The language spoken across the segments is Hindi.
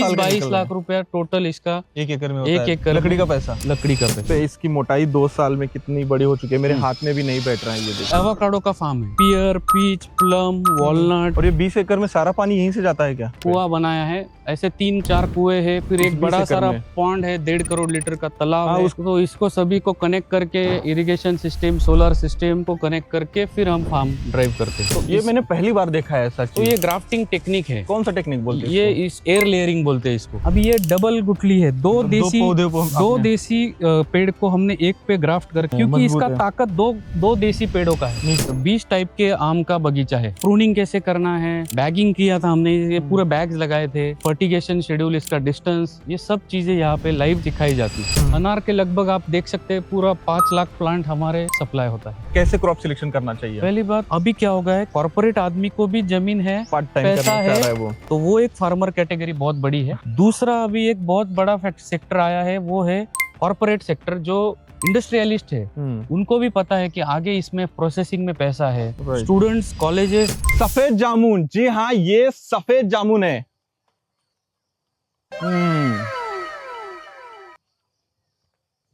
साल का 22 निकल रहा लाख है। रुपया टोटल इसका 1 एकड़ में होता एक है एकड़ लकड़ी में। का पैसा। लकड़ी का तो पैसा। इसकी मोटाई 2 साल में कितनी बड़ी हो चुकी है, मेरे हाथ में भी नहीं बैठ रहा है ये देखिए। एवोकाडो का फार्म है, पियर, पीच, प्लम, वॉलनट। और ये 20 एकड़ में सारा पानी यहीं से जाता है क्या? कुआं बनाया है, ऐसे 3-4 कुएं है, फिर एक 20 बड़ा एकड़ सारा में? पॉन्ड है, 1.5 करोड़ लीटर का तालाब हाँ, है। उसको- तो इसको सभी को कनेक्ट करके इरिगेशन सिस्टम, सोलर सिस्टम को कनेक्ट करके फिर हम फार्म ड्राइव करते हैं। ये मैंने पहली बार देखा है ऐसा तो चीज। ये ग्राफ्टिंग टेक्निक है। कौन सा टेक्निक बोलते हैं ये इसको? इस एयर लेयरिंग बोलते हैं इसको। अभी ये डबल गुठली है, दो देसी पेड़ को हमने एक पे ग्राफ्ट कर, क्योंकि मजबूत इसका है। ताकत दो देसी पेड़ों का है। 20 टाइप के आम का बगीचा है। प्रूनिंग कैसे करना है, बैगिंग किया था हमने, ये पूरे बैग्स लगाए थे, फर्टिगेशन शेड्यूल, इसका डिस्टेंस, ये सब चीजें यहाँ पे लाइव दिखाई जाती है। अनार के लगभग आप देख सकते हैं पूरा 5 लाख प्लांट हमारे सप्लाई होता है। कैसे क्रॉप सिलेक्शन करना चाहिए? पहली बात, अभी क्या होगा है, कॉर्पोरेट आदमी को भी जमीन है, पार्ट टाइम पैसा करना चाह है, रहा है वो। तो वो एक फार्मर कैटेगरी बहुत बड़ी है। दूसरा, अभी एक बहुत बड़ा सेक्टर आया है, वो है कॉर्पोरेट सेक्टर, जो इंडस्ट्रियलिस्ट है, उनको भी पता है कि आगे इसमें प्रोसेसिंग में पैसा है। Right. Students, colleges. सफेद जामुन, जी हाँ, ये सफेद जामुन है।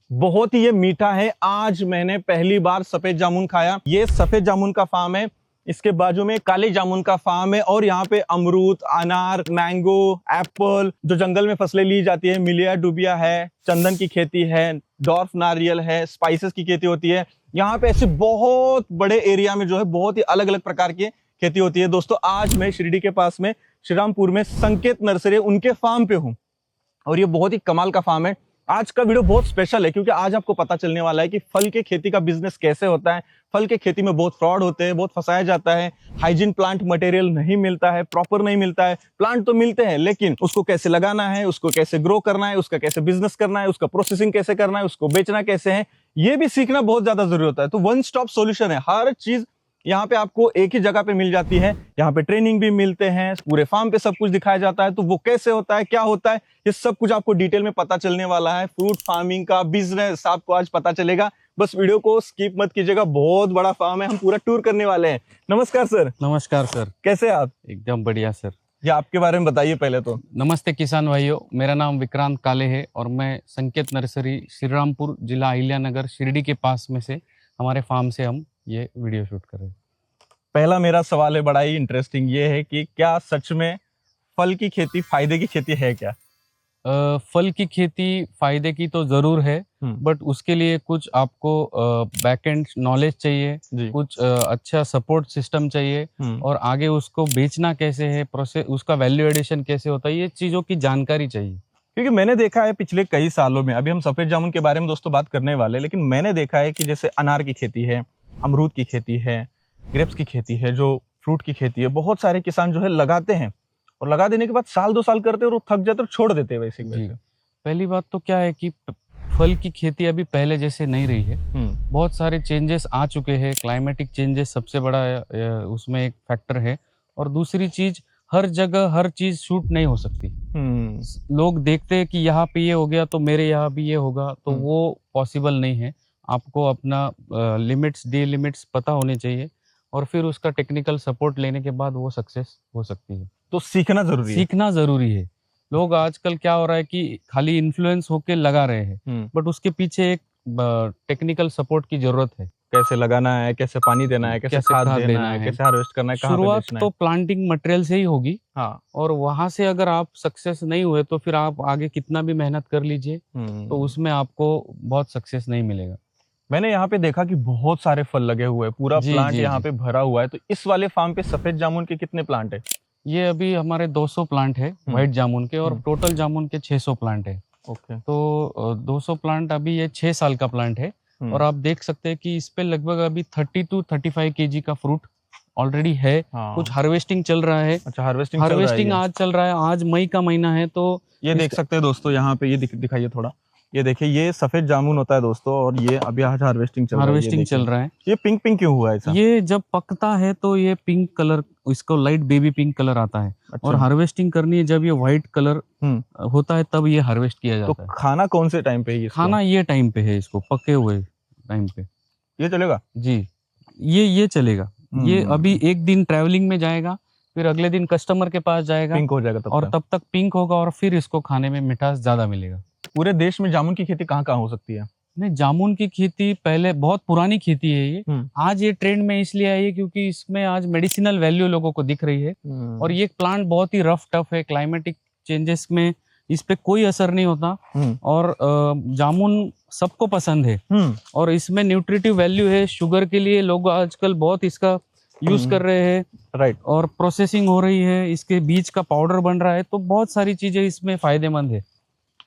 बहुत ही ये मीठा है। आज मैंने पहली बार सफेद जामुन खाया। ये सफेद जामुन का फार्म है, इसके बाजू में काले जामुन का फार्म है, और यहाँ पे अमरूद, अनार, मैंगो, एप्पल, जो जंगल में फसलें ली जाती है, मिलिया डुबिया है, चंदन की खेती है, डॉर्फ नारियल है, स्पाइसेस की खेती होती है। यहाँ पे ऐसे बहुत बड़े एरिया में जो है बहुत ही अलग अलग प्रकार की खेती होती है। दोस्तों, आज मैं शिरडी के पास में श्रीरामपुर में संकेत नर्सरी, उनके फार्म पे हूँ, और ये बहुत ही कमाल का फार्म है। आज का वीडियो बहुत स्पेशल है क्योंकि आज आपको पता चलने वाला है कि फल के खेती का बिजनेस कैसे होता है। फल के खेती में बहुत फ्रॉड होते हैं, बहुत फंसाया जाता है। हाइजीन प्लांट मटेरियल नहीं मिलता है, प्रॉपर नहीं मिलता है। प्लांट तो मिलते हैं, लेकिन उसको कैसे लगाना है, उसको कैसे ग्रो करना है, उसका कैसे बिजनेस करना है, उसका प्रोसेसिंग कैसे करना है, उसको बेचना कैसे है, ये भी सीखना बहुत ज्यादा जरूरी होता है। तो वन स्टॉप सॉल्यूशन है, हर चीज यहाँ पे आपको एक ही जगह पे मिल जाती है। यहाँ पे ट्रेनिंग भी मिलते हैं, पूरे फार्म पे सब कुछ दिखाया जाता है। तो वो कैसे होता है, क्या होता है, ये सब कुछ आपको डिटेल में पता चलने वाला है। फ्रूट फार्मिंग का बिजनेस आपको आज पता चलेगा, बस वीडियो को स्किप मत कीजिएगा। बहुत बड़ा फार्म है, हम पूरा टूर करने वाले हैं। नमस्कार सर। नमस्कार सर। कैसे आप? एकदम बढ़िया सर। ये आपके बारे में बताइए पहले तो। नमस्ते किसान भाइयों, मेरा नाम विक्रांत काले है और मैं संकेत नर्सरी, श्रीरामपुर, जिला अहिल्यानगर, शिरडी के पास में से हमारे फार्म से हम ये वीडियो शूट कर रहे हैं। पहला मेरा सवाल है बड़ा ही इंटरेस्टिंग, ये है कि क्या सच में फल की खेती फायदे की खेती है क्या? फल की खेती फायदे की तो जरूर है, बट उसके लिए कुछ आपको बैकएंड नॉलेज चाहिए, कुछ अच्छा सपोर्ट सिस्टम चाहिए, और आगे उसको बेचना कैसे है, प्रोसेस, उसका वैल्यू एडिशन कैसे होता है, ये चीजों की जानकारी चाहिए। क्योंकि मैंने देखा है पिछले कई सालों में, अभी हम सफेद जामुन के बारे में दोस्तों बात करने वाले, लेकिन मैंने देखा है कि जैसे अनार की खेती है, अमरूद की खेती है, ग्रेप्स की खेती है, जो फ्रूट की खेती है, बहुत सारे किसान जो है लगाते हैं, और लगा देने के बाद 1-2 साल करते हैं और वो थक जाते और छोड़ देते हैं वैसे ही। पहली बात तो क्या है कि फल की खेती अभी पहले जैसे नहीं रही है, बहुत सारे चेंजेस आ चुके हैं। क्लाइमेटिक चेंजेस सबसे बड़ा उसमें एक फैक्टर है, और दूसरी चीज, हर जगह हर चीज शूट नहीं हो सकती। लोग देखते हैं कि यहाँ पे ये हो गया तो मेरे यहाँ भी ये होगा, तो वो पॉसिबल नहीं है। आपको अपना लिमिट्स, डे लिमिट्स पता होने चाहिए, और फिर उसका टेक्निकल सपोर्ट लेने के बाद वो सक्सेस हो सकती है। तो सीखना जरूरी है। सीखना जरूरी है। लोग आजकल क्या हो रहा है कि खाली इन्फ्लुएंस होके लगा रहे हैं, बट उसके पीछे एक टेक्निकल सपोर्ट की जरूरत है। कैसे लगाना है, कैसे पानी देना है, कैसे खाद देना है, कैसे हार्वेस्ट करना है, कहाँ पे शुरुआत बेचना है। तो प्लांटिंग मटेरियल से ही होगी। हाँ। और वहां से अगर आप सक्सेस नहीं हुए तो फिर आप आगे कितना भी मेहनत कर लीजिए, तो उसमें आपको बहुत सक्सेस नहीं मिलेगा। मैंने यहाँ पे देखा कि बहुत सारे फल लगे हुए हैं, पूरा प्लांट यहाँ पे भरा हुआ है। तो इस वाले फार्म पे सफेद जामुन के कितने प्लांट है? ये अभी हमारे 200 प्लांट है व्हाइट जामुन के, और टोटल जामुन के 600 प्लांट है। ओके। तो 200 प्लांट, अभी ये 6 साल का प्लांट है, और आप देख सकते हैं कि इस पे लगभग अभी 30 to 35 kg का फ्रूट ऑलरेडी है। कुछ हार्वेस्टिंग चल रहा है। अच्छा, हार्वेस्टिंग आज चल रहा है, आज मई का महीना है। तो ये देख सकते हैं दोस्तों, यहाँ पे ये दिखाइए थोड़ा, ये देखिए, ये सफेद जामुन होता है दोस्तों, और ये अभी आज हार्वेस्टिंग चल रहा है। ये पिंक पिंक क्यों हुआ है ऐसा? ये जब पकता है तो ये पिंक कलर, इसको लाइट बेबी पिंक कलर आता है। अच्छा। और हार्वेस्टिंग करनी है जब ये व्हाइट कलर होता है, तब ये हार्वेस्ट किया जाता है। तो खाना कौन से टाइम पे है इसको? खाना ये टाइम पे है, इसको पके हुए टाइम पे ये चलेगा जी। ये चलेगा। ये अभी एक दिन ट्रैवलिंग में जाएगा, फिर अगले दिन कस्टमर के पास जाएगा पिंक हो जाएगा तब और तक। तब तक पिंक होगा और फिर इसको खाने में मिठास ज्यादा मिलेगा। पूरे देश में जामुन की खेती कहाँ कहाँ हो सकती है? नहीं, जामुन की खेती पहले बहुत पुरानी खेती है ये। आज ये ट्रेंड में इसलिए आई है क्योंकि इसमें आज मेडिसिनल वैल्यू लोगों को दिख रही है और ये प्लांट बहुत ही रफ टफ है, क्लाइमेटिक चेंजेस में इस पे कोई असर नहीं होता और जामुन सबको पसंद है और इसमें न्यूट्रिटिव वैल्यू है। शुगर के लिए लोग आजकल बहुत इसका यूज कर रहे हैं, राइट, और प्रोसेसिंग हो रही है, इसके बीज का पाउडर बन रहा है, तो बहुत सारी चीजें इसमें फायदेमंद है।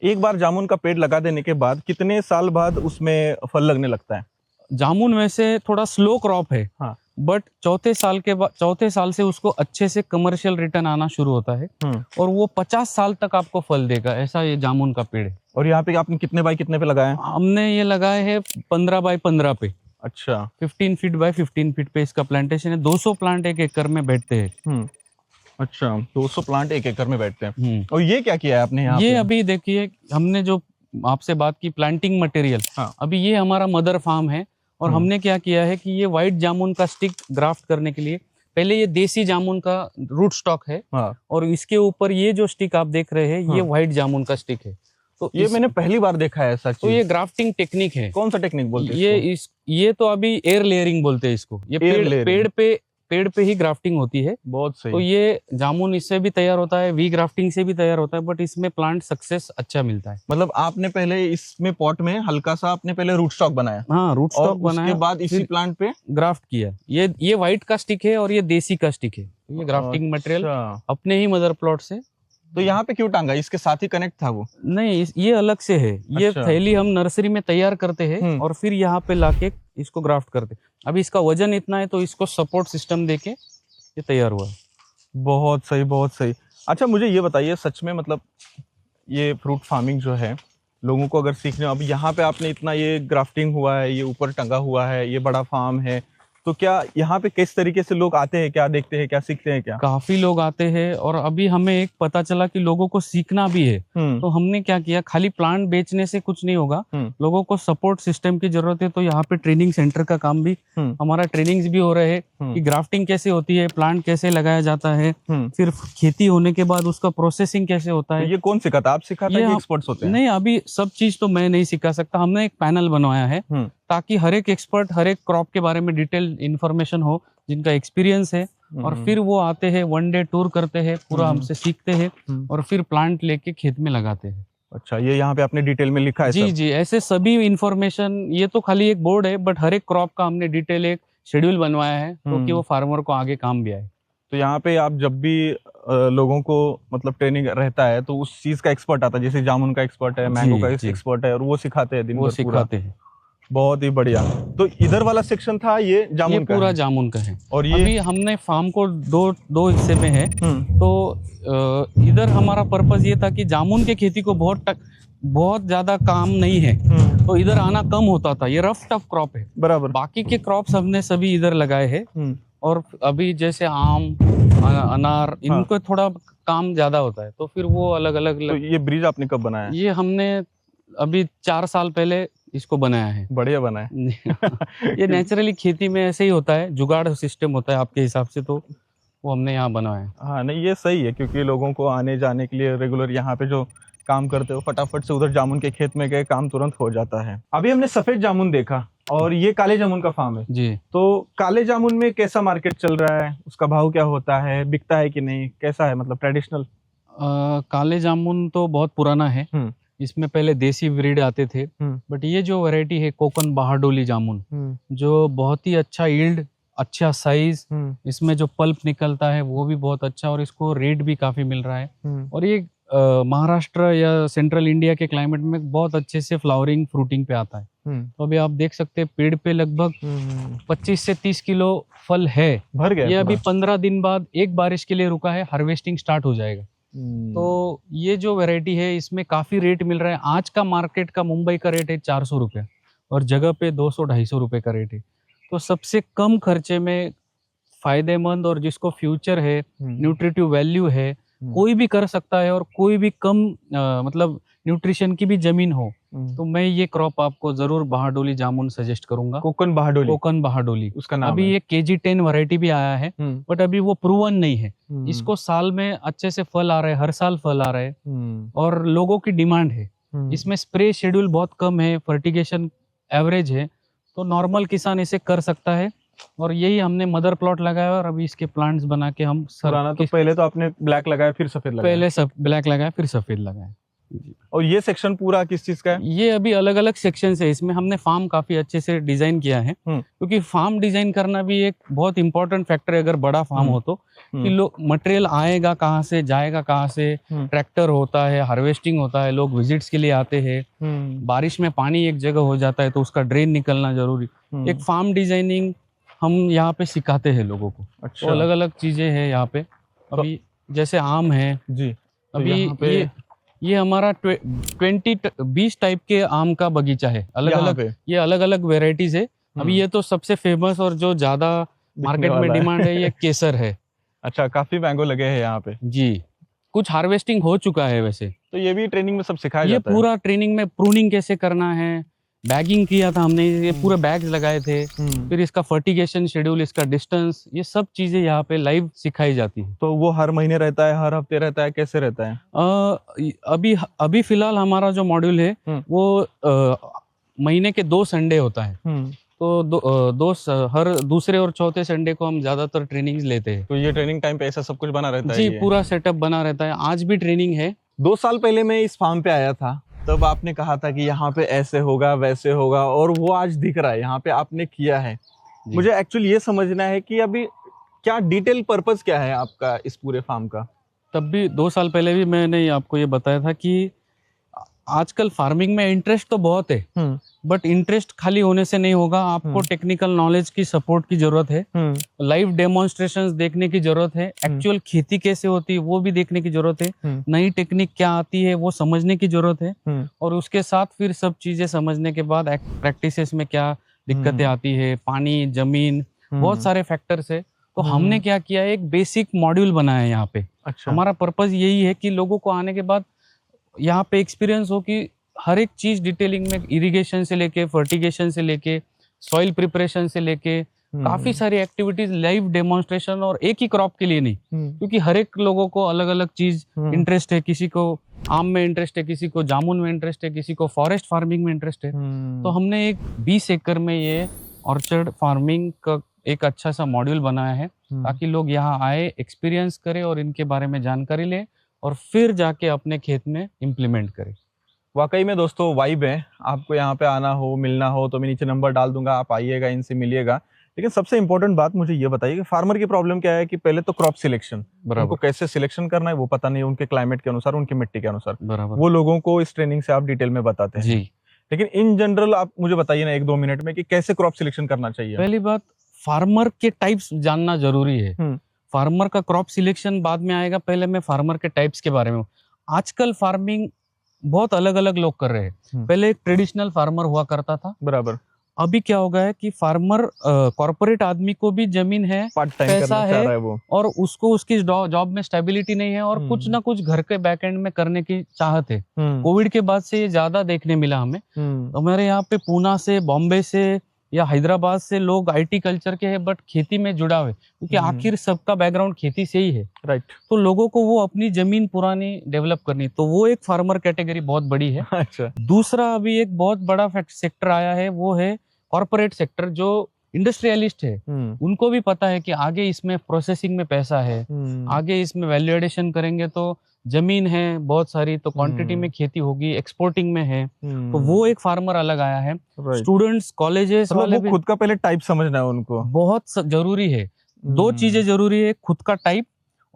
एक बार जामुन का पेड़ लगा देने के बाद कितने साल बाद उसमें फल लगने लगता है? जामुन वैसे थोड़ा स्लो क्रॉप है, हाँ। बट चौथे साल से उसको अच्छे से कमर्शियल रिटर्न आना शुरू होता है और वो 50 साल तक आपको फल देगा, ऐसा ये जामुन का पेड़ है। और यहाँ पे आपने कितने बाय कितने पे लगाया है? हमने ये लगाए हैं 15 बाय 15 पे। अच्छा, 15 फीट बाय 15 फीट पे इसका प्लांटेशन है। 200 प्लांट एक एकड़ में बैठते हैं। अच्छा, 200 प्लांट एक एकड़ में बैठते हैं। और ये क्या किया है आपने यहाँ ये पे? अभी देखिए, हमने जो आपसे बात की प्लांटिंग मटेरियल, अभी ये हमारा मदर फार्म है और हमने क्या किया है कि ये व्हाइट जामुन का स्टिक ग्राफ्ट करने के लिए पहले ये देसी जामुन का रूट स्टॉक है और इसके ऊपर ये जो स्टिक आप देख रहे हैं ये व्हाइट जामुन का स्टिक है। तो ये मैंने पहली बार देखा है ऐसा चीज। तो ये ग्राफ्टिंग टेक्निक है। कौन सा टेक्निक बोलते हैं ये तो अभी एयर लेयरिंग बोलते हैं इसको। ये पेड़ पे ही ग्राफ्टिंग होती है। बहुत सही। तो ये जामुन इससे भी तैयार होता है, वी ग्राफ्टिंग से भी तैयार होता है, बट इसमें प्लांट सक्सेस अच्छा मिलता है। मतलब आपने पहले इसमें पॉट में हल्का सा आपने पहले रूट स्टॉक बनाया? हाँ, रूट स्टॉक बनाया, उसके बाद इसी प्लांट पे ग्राफ्ट किया। ये व्हाइट का स्टिक है और ये देसी का स्टिक है। ये ग्राफ्टिंग मटेरियल अपने ही मदर प्लॉट से। तो यहाँ पे क्यों टांगा? इसके साथ ही कनेक्ट था वो? नहीं, ये अलग से है। ये थैली हम नर्सरी में तैयार करते हैं और फिर यहाँ पे लाके इसको ग्राफ्ट करते। अभी इसका वजन इतना है तो इसको सपोर्ट सिस्टम देके ये तैयार हुआ है। बहुत सही, बहुत सही। अच्छा, मुझे ये बताइए, सच में मतलब ये फ्रूट फार्मिंग जो है, लोगों को अगर सीखने, अब यहाँ पे आपने इतना ये ग्राफ्टिंग हुआ है, ये ऊपर टंगा हुआ है, ये बड़ा फार्म है, तो क्या यहाँ पे किस तरीके से लोग आते हैं, क्या देखते हैं, क्या सीखते हैं? क्या काफी लोग आते हैं और अभी हमें एक पता चला कि लोगों को सीखना भी है। तो हमने क्या किया, खाली प्लांट बेचने से कुछ नहीं होगा, लोगों को सपोर्ट सिस्टम की जरूरत है। तो यहाँ पे ट्रेनिंग सेंटर का काम भी, हमारा ट्रेनिंग्स भी हो रहे हैं कि ग्राफ्टिंग कैसे होती है, प्लांट कैसे लगाया जाता है, फिर खेती होने के बाद उसका प्रोसेसिंग कैसे होता है। ये कौन सिखाता? आप सिखाते हैं, एक्सपर्ट्स होते हैं? नहीं, अभी सब चीज तो मैं नहीं सिखा सकता। हमने एक पैनल बनवाया है ताकि हर एक एक्सपर्ट हर एक क्रॉप के बारे में डिटेल इन्फॉर्मेशन हो, जिनका एक्सपीरियंस है, और फिर वो आते हैं, वन डे टूर करते हैं, पूरा हमसे सीखते हैं और फिर प्लांट लेके खेत में लगाते हैं। अच्छा, ये यहाँ पे आपने डिटेल में लिखा है? जी जी, ऐसे सभी इन्फॉर्मेशन, ये तो खाली एक बोर्ड है, बट हर एक क्रॉप का हमने डिटेल एक शेड्यूल बनवाया है तो कि वो फार्मर को आगे काम भी आए। तो यहाँ पे आप जब भी लोगों को मतलब ट्रेनिंग रहता है तो उस चीज का एक्सपर्ट आता है, जैसे जामुन का एक्सपर्ट है, मैंगो का एक्सपर्ट है, और वो सिखाते हैं, दिन भर सिखाते हैं। बहुत ही बढ़िया। तो इधर वाला सेक्शन था ये जामुन का? पूरा जामुन का है। और ये अभी हमने फार्म को दो हिस्से में है। तो इधर हमारा पर्पस ये था कि जामुन के खेती को बहुत ज्यादा काम नहीं है, तो इधर आना कम होता था। ये रफ टफ क्रॉप है बराबर। बाकी के क्रॉप्स हमने सभी इधर लगाए हैं और अभी जैसे आम, अनार, इनको थोड़ा काम ज्यादा होता है, तो फिर वो अलग अलग। तो ये ब्रिज आपने कब बनाया? ये हमने अभी 4 साल पहले इसको बनाया है। बढ़िया बना है। ये नेचुरली खेती में ऐसे ही होता है, जुगाड़ सिस्टम होता है आपके हिसाब से, तो वो हमने यहाँ बनाया है। हाँ, नहीं ये सही है, क्योंकि लोगों को आने जाने के लिए रेगुलर यहाँ पे जो काम करते हो, फटाफट से उधर जामुन के खेत में गए, काम तुरंत हो जाता है। अभी हमने सफेद जामुन देखा और ये काले जामुन का फार्म है जी। तो काले जामुन में कैसा मार्केट चल रहा है, उसका भाव क्या होता है, बिकता है कि नहीं, कैसा है मतलब ट्रेडिशनल? काले जामुन तो बहुत पुराना है। इसमें पहले देसी ब्रीड आते थे, बट ये जो वैरायटी है कोकन बहाडोली जामुन, जो बहुत ही अच्छा यील्ड, अच्छा साइज, इसमें जो पल्प निकलता है वो भी बहुत अच्छा, और इसको रेट भी काफी मिल रहा है। और ये महाराष्ट्र या सेंट्रल इंडिया के क्लाइमेट में बहुत अच्छे से फ्लावरिंग फ्रूटिंग पे आता है। तो अभी आप देख सकते हैं पेड़ पे लगभग 25 से 30 किलो फल है, भर गया। ये अभी 15 दिन बाद एक बारिश के लिए रुका है, हार्वेस्टिंग स्टार्ट हो जाएगा। तो ये जो वैरायटी है इसमें काफी रेट मिल रहा है। आज का मार्केट का मुंबई का रेट है 400 रुपये और जगह पे 200-250 रुपये का रेट है। तो सबसे कम खर्चे में फायदेमंद और जिसको फ्यूचर है, न्यूट्रिटिव वैल्यू है, कोई भी कर सकता है और कोई भी कम मतलब न्यूट्रिशन की भी जमीन हो तो मैं ये क्रॉप आपको जरूर बहाडोली जामुन सजेस्ट करूंगा। कोकन बहाडोली कोकन बहाडोली उसका नाम अभी है। ये KG10 वैरायटी भी आया है, बट अभी वो प्रूवन नहीं है। इसको साल में अच्छे से फल आ रहे हैं, हर साल फल आ रहे हैं और लोगों की डिमांड है। इसमें स्प्रे शेड्यूल बहुत कम है, फर्टिगेशन एवरेज है, तो नॉर्मल किसान इसे कर सकता है। और यही हमने मदर प्लॉट लगाया और अभी इसके प्लांट्स बना के हम पुराना तो पहले तो आपने ब्लैक लगाया फिर सफेद लगाया। पहले सब ब्लैक लगाया फिर सफेद लगाया। और ये सेक्शन पूरा किस चीज का है? ये अभी अलग अलग सेक्शन है, इसमें हमने फार्म काफी अच्छे से डिजाइन किया है, क्योंकि फार्म डिजाइन करना भी एक बहुत इंपॉर्टेंट फैक्टर है अगर बड़ा फार्म हो तो, कि लोग मटेरियल आएगा कहाँ से, जाएगा कहाँ से, ट्रैक्टर होता है, हार्वेस्टिंग होता है, लोग विजिट्स के लिए आते हैं, बारिश में पानी एक जगह हो जाता है तो उसका ड्रेन निकलना जरूरी। एक फार्म डिजाइनिंग हम यहाँ पे सिखाते हैं लोगों को। अच्छा। तो अलग अलग चीजें हैं यहाँ पे। अभी जैसे आम है जी, तो अभी ये हमारा 20 टाइप के आम का बगीचा है, अलग अलग, ये अलग अलग वेराइटीज है। अभी ये तो सबसे फेमस और जो ज्यादा मार्केट में डिमांड है ये केसर है। अच्छा, काफी मैंगो लगे हैं यहाँ पे जी, कुछ हार्वेस्टिंग हो चुका है वैसे। तो ये भी ट्रेनिंग में सब सिखाया ये जाता है? पूरा ट्रेनिंग में प्रूनिंग कैसे करना है, बैगिंग किया था हमने, ये पूरे बैग्स लगाए थे, फिर इसका फर्टिगेशन शेड्यूल, इसका डिस्टेंस, ये सब चीजें यहाँ पे लाइव सिखाई जाती है। तो वो हर महीने रहता है, हर हफ्ते रहता है, कैसे रहता है? अभी फिलहाल हमारा जो मॉड्यूल है वो महीने के 2 संडे होता है, तो हर दूसरे और चौथे संडे को हम ज्यादातर ट्रेनिंग लेते हैं। तो ये ट्रेनिंग टाइम पे ऐसा सब कुछ बना रहता है? जी, पूरा सेटअप बना रहता है, आज भी ट्रेनिंग है। 2 साल पहले मैं इस फार्म पे आया था, तब आपने कहा था कि यहाँ पे ऐसे होगा वैसे होगा, और वो आज दिख रहा है, यहाँ पे आपने किया है। मुझे एक्चुअली ये समझना है कि अभी क्या डिटेल पर्पस क्या है आपका इस पूरे फार्म का? तब भी 2 साल पहले भी मैंने आपको ये बताया था कि आजकल फार्मिंग में इंटरेस्ट तो बहुत है, बट इंटरेस्ट खाली होने से नहीं होगा, आपको टेक्निकल नॉलेज की सपोर्ट की जरूरत है, लाइव डेमोन्स्ट्रेशंस देखने की जरूरत है, एक्चुअल खेती कैसे होती है वो भी देखने की जरूरत है, नई टेक्निक क्या आती है वो समझने की जरूरत है, और उसके साथ फिर सब चीजें समझने के बाद प्रैक्टिसेस में क्या दिक्कतें आती है, पानी, जमीन, बहुत सारे फैक्टर्स है। तो हमने क्या किया, एक बेसिक मॉड्यूल बनाया है यहाँ पे। अच्छा। हमारा पर्पज यही है कि लोगों को आने के बाद यहाँ पे एक्सपीरियंस हो कि हर एक चीज डिटेलिंग में, इरिगेशन से लेके, फर्टिगेशन से लेके, सॉइल प्रिपरेशन से लेके, काफी सारी एक्टिविटीज, लाइव डेमोन्स्ट्रेशन, और एक ही क्रॉप के लिए नहीं, क्योंकि हर एक लोगों को अलग अलग चीज इंटरेस्ट है, किसी को आम में इंटरेस्ट है, किसी को जामुन में इंटरेस्ट है, किसी को फॉरेस्ट फार्मिंग में इंटरेस्ट है। तो हमने एक 20 एकड़ में ये ऑर्चर्ड फार्मिंग का एक अच्छा सा मॉड्यूल बनाया है, ताकि लोग यहाँ आए, एक्सपीरियंस करें और इनके बारे में जानकारी लें और फिर जाके अपने खेत में इम्प्लीमेंट करें। वाकई में दोस्तों वाइब है, आपको यहाँ पे आना हो, मिलना हो तो मैं नीचे नंबर डाल दूंगा, आप आइएगा, इनसे मिलिएगा। लेकिन सबसे इंपॉर्टेंट बात मुझे ये बताइए कि फार्मर की प्रॉब्लम क्या है कि पहले तो क्रॉप सिलेक्शन, उनको कैसे सिलेक्शन करना है वो पता नहीं है, उनके क्लाइमेट के अनुसार, उनकी मिट्टी के अनुसार, वो लोगों को इस ट्रेनिंग से आप डिटेल में बताते हैं जी। लेकिन इन जनरल आप मुझे बताइए ना 1-2 मिनट में कि कैसे क्रॉप सिलेक्शन करना चाहिए। पहली बात, फार्मर के टाइप्स जानना जरूरी है। फार्मर का क्रॉप सिलेक्शन बाद में आएगा, पहले मैं फार्मर के टाइप्स के बारे में। आजकल फार्मिंग बहुत अलग अलग लोग कर रहे हैं। पहले एक ट्रेडिशनल फार्मर हुआ करता था, बराबर। अभी क्या हो गया है कि फार्मर, कॉर्पोरेट आदमी को भी जमीन है, पैसा है, वो, और उसको उसकी जॉब में स्टेबिलिटी नहीं है, और कुछ ना कुछ घर के बैकएंड में करने की चाहत है। कोविड के बाद से ये ज्यादा देखने मिला हमें। तो हमारे यहाँ पे पूना से, बॉम्बे से या हैदराबाद से लोग IT कल्चर के हैं, बट खेती में जुड़ा हुए, क्योंकि आखिर सबका बैकग्राउंड खेती से ही है। राइट। तो लोगों को वो अपनी जमीन पुरानी डेवलप करनी, तो वो एक फार्मर कैटेगरी बहुत बड़ी है। अच्छा। दूसरा अभी एक बहुत बड़ा सेक्टर आया है, वो है कॉर्पोरेट सेक्टर, जो इंडस्ट्रियलिस्ट है, उनको भी पता है कि आगे इसमें प्रोसेसिंग में पैसा है, आगे इसमें वैल्यू एडिशन करेंगे तो जमीन है बहुत सारी, तो क्वांटिटी में खेती होगी, एक्सपोर्टिंग में है, तो वो एक फार्मर अलग आया है। स्टूडेंट्स, कॉलेजेस वाले भी, खुद का पहले टाइप समझना है उनको, बहुत जरूरी है। 2 चीजें जरूरी है, खुद का टाइप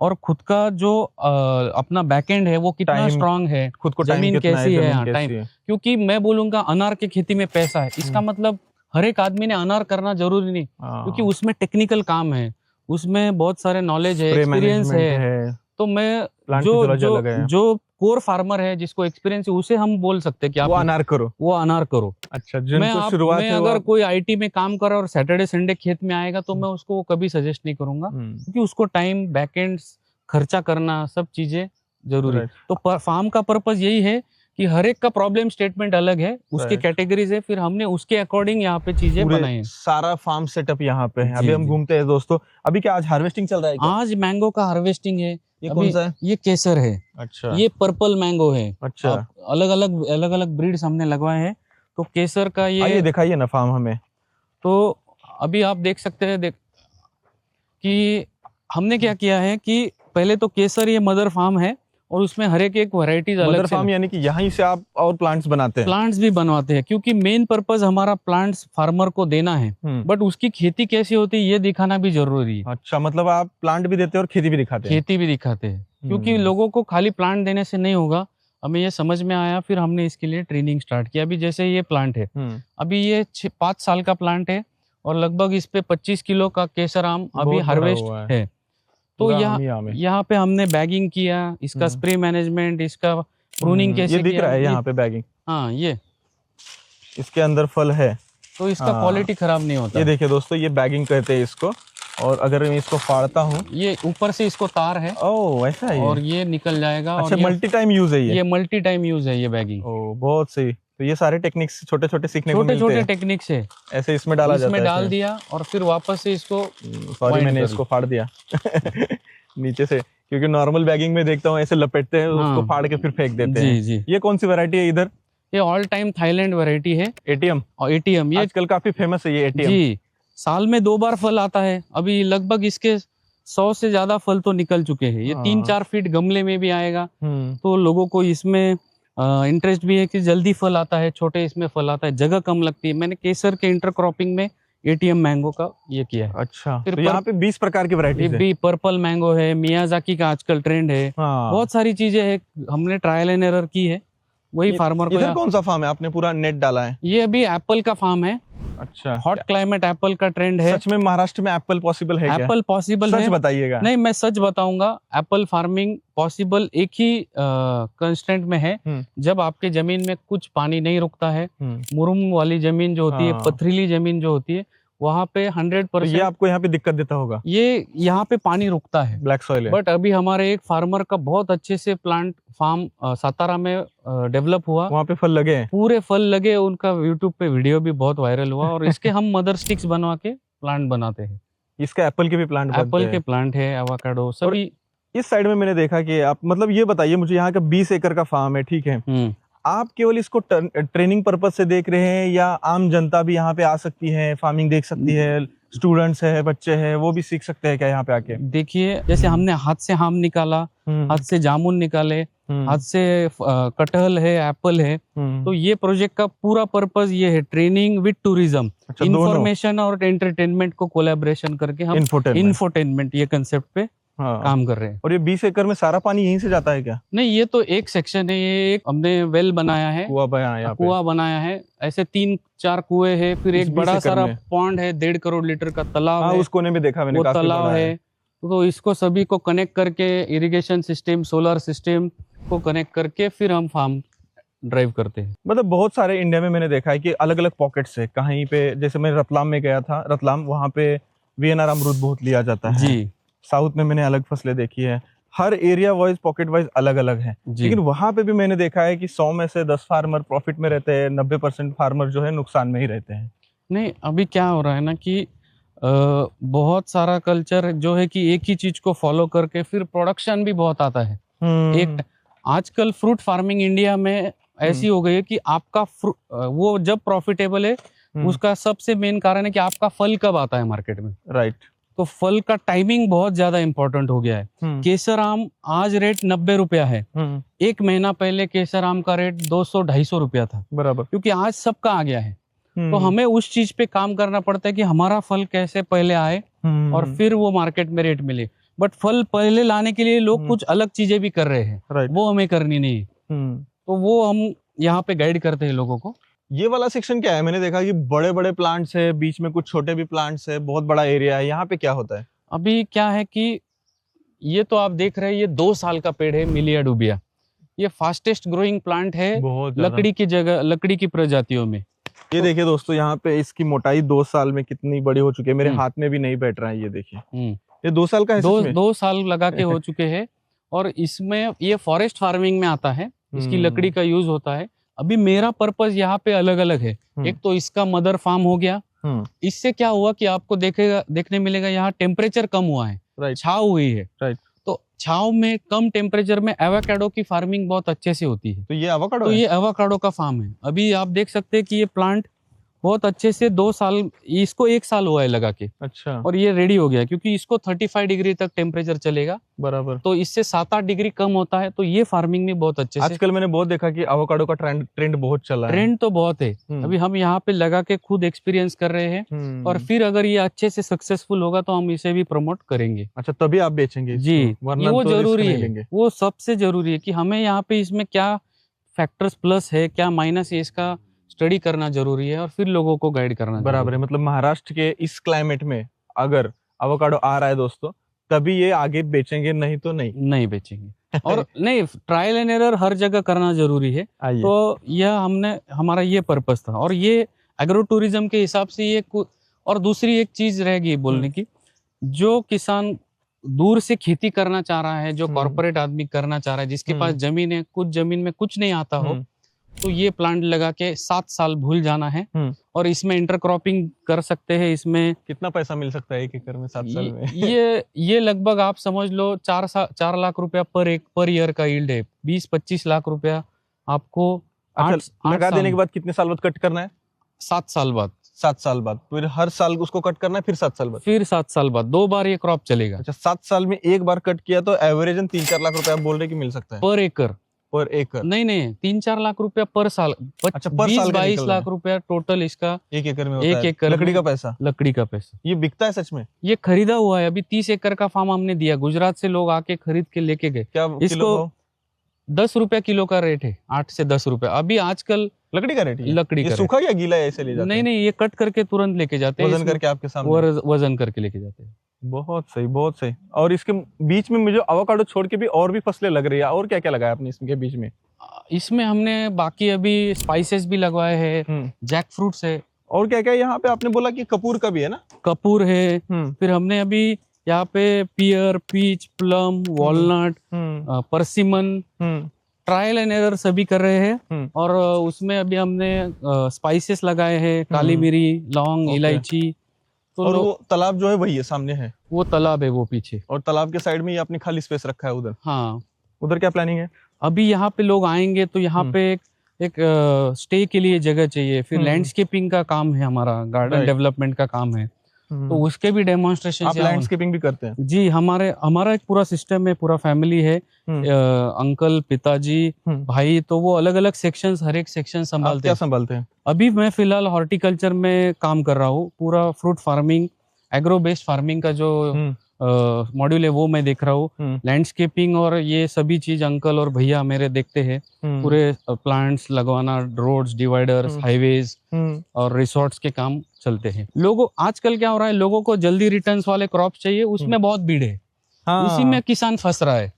और खुद का जो अपना बैकएंड है वो कितना स्ट्रांग है, खुद को जमीन कैसी है, टाइम। क्योंकि मैं बोलूंगा अनार की खेती में पैसा है, इसका मतलब हर एक आदमी ने अनार करना जरूरी नहीं, क्योंकि उसमें टेक्निकल काम है, उसमें बहुत सारे नॉलेज है, एक्सपीरियंस है। तो मैं जो कोर फार्मर है, जिसको एक्सपीरियंस है, उसे हम बोल सकते हैं कि आप वो अनार करो। अच्छा, जिनको शुरुआत मैं अगर कोई IT में काम कर रहा है और सैटरडे संडे खेत में आएगा तो मैं उसको कभी सजेस्ट नहीं करूंगा, क्योंकि उसको टाइम, बैकएंड, खर्चा करना, सब चीजें जरूरी। Right. तो फार्म का पर्पज यही है कि हर एक का प्रॉब्लम स्टेटमेंट अलग है, उसके Right. कैटेगरीज है, फिर हमने उसके अकॉर्डिंग यहाँ पे चीजें पूरे बनाई हैं। सारा फार्म सेटअप यहाँ पे है। जी, अभी हम जी। घूमते हैं दोस्तों। अभी क्या आज हार्वेस्टिंग चल रहा है क्या? आज मैंगो का हार्वेस्टिंग है। ये अभी कौन सा है? ये केसर है, अच्छा। ये पर्पल मैंगो है। अच्छा। अलग अलग ब्रीड्स हमने लगवाए हैं। तो केसर का आइए ये, दिखाइए ना फार्म हमें। तो अभी आप देख सकते हैं कि हमने क्या किया है कि पहले तो केसर ये मदर फार्म है और उसमें हर एक वैरायटीज अलग मदर से फार्म यानी कि यहीं से आप और प्लांट्स बनाते हैं? प्लांट्स भी बनवाते हैं, क्योंकि मेन पर्पस हमारा प्लांट्स फार्मर को देना है, बट उसकी खेती कैसी होती है ये दिखाना भी जरूरी है। अच्छा, मतलब आप प्लांट भी देते हैं और खेती भी दिखाते हैं? खेती भी दिखाते हैं, क्योंकि लोगों को खाली प्लांट देने से नहीं होगा। हमें ये समझ में आया, फिर हमने इसके लिए ट्रेनिंग स्टार्ट किया। अभी जैसे ये प्लांट है, अभी ये 5 साल का प्लांट है और लगभग इस पे 25 किलो का केसर आम अभी बहुत बड़ा हार्वेस्ट हुआ है। तो पूरा आम ही आम है। यहाँ पे हमने बैगिंग किया, इसका स्प्रे मैनेजमेंट, इसका प्रूनिंग कैसे ये दिख किया, रहा है यहाँ पे बैगिंग। हाँ, ये इसके अंदर फल है तो इसका हाँ। क्वालिटी खराब नहीं होता। ये देखिए दोस्तों, ये बैगिंग कहते हैं इसको। और अगर मैं इसको फाड़ता हूँ, ये ऊपर से इसको तार है, ओह ऐसा है और ये निकल जाएगा। अच्छा, और मल्टी टाइम यूज है ये मल्टी टाइम यूज है ये बैगिंग। ओह बहुत सही। तो ये सारे टेक्निक्स छोटे छोटे सीखने को मिलते छोटे हैं। टेक्निक्स है, ऐसे इसमें डाला जाता है। इसमें डाल दिया और फिर वापस से इसको सॉरी wind मैंने कर इसको फाड़ दिया नीचे से, क्योंकि नॉर्मल बैगिंग में देखता हूँ ऐसे लपेटते हैं, हाँ। उसको फाड़ के फिर फेंक देते हैं। जी। ये कौन सी वैरायटी है इधर? ये ऑल टाइम थाईलैंड वैरायटी है, एटीएम। और एटीएम ये आजकल काफी फेमस है ये एटीएम। जी, साल में 2 बार फल आता है। अभी लगभग इसके 100 से ज्यादा फल तो निकल चुके हैं। ये 3-4 फीट गमले में भी आएगा। तो लोगों को इसमें इंटरेस्ट भी है कि जल्दी फल आता है, छोटे इसमें फल आता है, जगह कम लगती है। मैंने केसर के इंटरक्रॉपिंग में एटीएम मैंगो का ये किया है। अच्छा, फिर तो यहाँ पे 20 प्रकार की वैरायटीज है। भी पर्पल मैंगो है, मियाजाकी का आजकल ट्रेंड है। बहुत सारी चीजें है, हमने ट्रायल एंड एरर की है, वही फार्मर को। इधर कौन सा फार्म है? आपने पूरा नेट डाला है? ये अभी एप्पल का फार्म है। अच्छा, हॉट क्लाइमेट एप्पल का ट्रेंड है। सच में महाराष्ट्र में एप्पल पॉसिबल है क्या? एप्पल पॉसिबल है, सच बताइएगा। नहीं, मैं सच बताऊंगा। एप्पल फार्मिंग पॉसिबल एक ही कंस्टेंट में है, जब आपके जमीन में कुछ पानी नहीं रुकता है। मुरुम वाली जमीन जो होती है, पथरीली जमीन जो होती है, वहाँ पे 100%। ये आपको यहाँ पे दिक्कत देता होगा? ये यहाँ पे पानी रुकता है, ब्लैक सॉइल है। बट अभी हमारे एक फार्मर का बहुत अच्छे से प्लांट फार्म सातारा में डेवलप हुआ, वहाँ पे फल लगे हैं, पूरे फल लगे। उनका यूट्यूब पे वीडियो भी बहुत वायरल हुआ, और इसके हम मदर स्टिक्स बनवा के प्लांट बनाते हैं। इसका एप्पल के भी प्लांट बनते हैं? एप्पल के प्लांट है, एवोकाडो सभी। इस साइड में मैंने देखा कि आप, मतलब ये बताइए मुझे, यहाँ का 20 एकड़ का फार्म है, ठीक है, आप केवल इसको ट्रेनिंग पर्पज से देख रहे हैं, या आम जनता भी यहाँ पे आ सकती है, फार्मिंग देख सकती है? स्टूडेंट्स है, बच्चे हैं, वो भी सीख सकते हैं क्या यहाँ पे आके? देखिए, जैसे हमने हाथ से आम निकाला, हाथ से जामुन निकाले, हाथ से कटहल है, एप्पल है। तो ये प्रोजेक्ट का पूरा पर्पज ये है, ट्रेनिंग विद टूरिज्म, इंफॉर्मेशन और एंटरटेनमेंट को कोलैबोरेशन करके हम इंफोटेनमेंट ये कंसेप्ट पे काम कर रहे हैं। और ये 20 एकड़ में सारा पानी यहीं से जाता है क्या? नहीं, ये तो एक सेक्शन है। ये एक हमने वेल बनाया है, कुआं बनाया है। ऐसे 3-4 कुएं है, फिर एक बड़ा सारा पॉन्ड है, 1.5 करोड़ लीटर का तालाब है। उस कोने में देखा मैंने, वो तालाब है। तो इसको सभी को कनेक्ट करके, इरिगेशन सिस्टम, सोलर सिस्टम को कनेक्ट करके फिर हम फार्म ड्राइव करते हैं। मतलब बहुत सारे इंडिया में मैंने देखा है कि अलग अलग पॉकेट्स है। कहीं पे, जैसे मैं रतलाम में गया था, रतलाम, वहाँ पे वीएनआर अमरूद बहुत लिया जाता है जी। साउथ में मैंने अलग फसलें देखी है। हर एरिया वाइज, पॉकेट वाइज अलग अलग है। लेकिन वहां पे भी मैंने देखा है कि 100 में से 10 फार्मर प्रॉफिट में रहते हैं, 90% फार्मर जो है नुकसान में ही रहते हैं। नहीं, अभी क्या हो रहा है ना कि बहुत सारा कल्चर जो है कि एक ही चीज को फॉलो करके फिर प्रोडक्शन भी बहुत आता है। एक आजकल फ्रूट फार्मिंग इंडिया में ऐसी हो गई है कि आपका वो जब प्रॉफिटेबल है, उसका सबसे मेन कारण है कि आपका फल कब आता है मार्केट में। राइट। तो फल का टाइमिंग बहुत ज्यादा इंपॉर्टेंट हो गया है। केसर आम आज रेट 90 रुपया है। 1 महीना पहले केसर आम का रेट 200-250 रुपया था, बराबर, क्योंकि आज सबका आ गया है। तो हमें उस चीज पे काम करना पड़ता है कि हमारा फल कैसे पहले आए और फिर वो मार्केट में रेट मिले। बट फल पहले लाने के लिए लोग कुछ अलग चीजें भी कर रहे हैं, वो हमें करनी नहीं। तो वो हम यहाँ पे गाइड करते हैं लोगों को। ये वाला सेक्शन क्या है? मैंने देखा कि बड़े बड़े प्लांट्स है, बीच में कुछ छोटे भी प्लांट्स है, बहुत बड़ा एरिया है। यहाँ पे क्या होता है? अभी क्या है कि ये तो आप देख रहे हैं, ये 2 साल का पेड़ है, मिलिया डूबिया। ये फास्टेस्ट ग्रोइंग प्लांट है लकड़ी की जगह, लकड़ी की प्रजातियों में। ये देखिए दोस्तों, यहाँ पे इसकी मोटाई 2 साल में कितनी बड़ी हो चुकी है। मेरे हाथ में भी नहीं बैठ रहा है, ये देखिए। ये 2 साल का है सच में? 2 साल लगा के हो चुके हैं। और इसमें ये फॉरेस्ट फार्मिंग में आता है, इसकी लकड़ी का यूज होता है। अभी मेरा पर्पस यहाँ पे अलग अलग है। एक तो इसका मदर फार्म हो गया, इससे क्या हुआ कि आपको देखने मिलेगा यहाँ टेम्परेचर कम हुआ है, छाव हुई है। तो छाव में कम टेम्परेचर में एवोकाडो की फार्मिंग बहुत अच्छे से होती है। तो ये एवोकाडो तो है? ये एवोकाडो का फार्म है। अभी आप देख सकते हैं कि ये प्लांट बहुत अच्छे से 2 साल, इसको 1 साल हुआ है लगा के। अच्छा। और ये रेडी हो गया, क्योंकि इसको 35 डिग्री तक टेम्परेचर चलेगा। बराबर। तो इससे 7-8 डिग्री कम होता है। तो ये फार्मिंग में बहुत अच्छे से, आजकल मैंने बहुत देखा कि एवोकाडो का ट्रेंड बहुत चला है। ट्रेंड तो बहुत है। अभी हम यहाँ पे लगा के खुद एक्सपीरियंस कर रहे हैं। और फिर अगर ये अच्छे से सक्सेसफुल होगा तो हम इसे भी प्रमोट करेंगे। अच्छा, तभी आप बेचेंगे जी, वरना ये वो तो जरूरी रिस्क नहीं है, लेंगे। वो सबसे जरूरी है कि हमें यहाँ पे इसमें क्या फैक्टर्स प्लस है, क्या माइनस है, इसका स्टडी करना जरूरी है और फिर लोगों को गाइड करना बराबर है। मतलब महाराष्ट्र के इस क्लाइमेट में अगर एवोकाडो आ रहा है दोस्तों, तभी ये आगे बेचेंगे, नहीं तो नहीं बेचेंगे। और नहीं, ट्रायल एंड एरर हर जगह करना जरूरी है। तो यह हमारा ये पर्पस था। और ये एग्रो टूरिज्म के हिसाब से ये और दूसरी एक चीज रहेगी बोलने की, जो किसान दूर से खेती करना चाह रहा है, जो कॉर्पोरेट आदमी करना चाह रहा है, जिसके पास जमीन है, कुछ जमीन में कुछ नहीं आता हो, तो ये प्लांट लगा के 7 साल भूल जाना है। और इसमें इंटरक्रॉपिंग कर सकते हैं। इसमें कितना पैसा मिल सकता है 1 एकड़ में 7 साल में? ये लगभग आप समझ लो 4 लाख रुपया पर ईयर का यील्ड है। 20-25 लाख रुपया आपको लगा देने के बाद कितने साल बाद कट करना है? 7 साल बाद। 7 साल बाद फिर हर साल उसको कट करना है, फिर 7 साल बाद? फिर 7 साल बाद 2 बार ये क्रॉप चलेगा। अच्छा, 7 साल में एक बार कट किया तो एवरेजन 3-4 लाख रुपया आप बोल रहे कि मिल सकता है पर एकड़? पर एकड़ नहीं, 3-4 लाख रुपया पर साल। अच्छा, पर साल 22 लाख रुपया टोटल इसका 1 एकड़ में होता 1 है। एकड़ लकड़ी का पैसा? लकड़ी का पैसा। ये बिकता है सच में? ये खरीदा हुआ है। अभी 30 एकड़ का फार्म हमने दिया, गुजरात से लोग आके खरीद के लेके गए। क्या इसको 10 रुपया किलो का रेट है, 8 से 10 रुपया अभी आजकल लकड़ी का रेट है? लकड़ी का सूखा या गीला ऐसे ले जाते हैं? नहीं, ये कट करके तुरंत लेके जाते हैं, वजन करके आपके सामने? वजन करके लेके जाते हैं। बहुत सही, बहुत सही। और इसके बीच में मुझे एवोकाडो छोड़ के भी और भी फसलें लग रही है। और क्या क्या लगाया आपने इसके बीच में? इसमें हमने बाकी अभी स्पाइसेस भी लगवाए हैं, जैक फ्रूट्स है। और क्या क्या यहाँ पे आपने बोला कि कपूर का भी है ना? कपूर है। फिर हमने अभी यहाँ पे pear, peach, plum, walnut, persimmon, trial and error सभी कर रहे हैं। और उसमें अभी हमने स्पाइसेस लगाए हैं, काली मिरी, लौंग, इलायची। तो और वो तालाब जो है वही है, सामने है वो तालाब है, वो पीछे। और तालाब के साइड में ये आपने खाली स्पेस रखा है उधर? हाँ। उधर क्या प्लानिंग है? अभी यहाँ पे लोग आएंगे तो यहाँ पे एक स्टे के लिए जगह चाहिए। फिर लैंडस्केपिंग का काम है हमारा, गार्डन डेवलपमेंट का काम है। तो उसके भी डेमोन्स्ट्रेशन। आप लैंडस्केपिंग भी करते हैं? जी, हमारा एक पूरा सिस्टम है, पूरा फैमिली है। अंकल, पिताजी, भाई, तो वो अलग अलग सेक्शंस, हर एक सेक्शन संभालते हैं। क्या संभालते हैं? अभी मैं फिलहाल हॉर्टिकल्चर में काम कर रहा हूँ। पूरा fruit farming, agro based farming का जो मॉड्यूल है वो मैं देख रहा हूँ। लैंडस्केपिंग और ये सभी चीज अंकल और भैया मेरे देखते हैं। पूरे प्लांट्स लगवाना, रोड्स, डिवाइडर्स, हाईवेज और रिसोर्ट्स के काम चलते हैं। लोगों आजकल क्या हो रहा है, लोगों को जल्दी रिटर्न्स वाले क्रॉप चाहिए, उसमें बहुत भीड़ है। उसी में किसान फंस रहा है।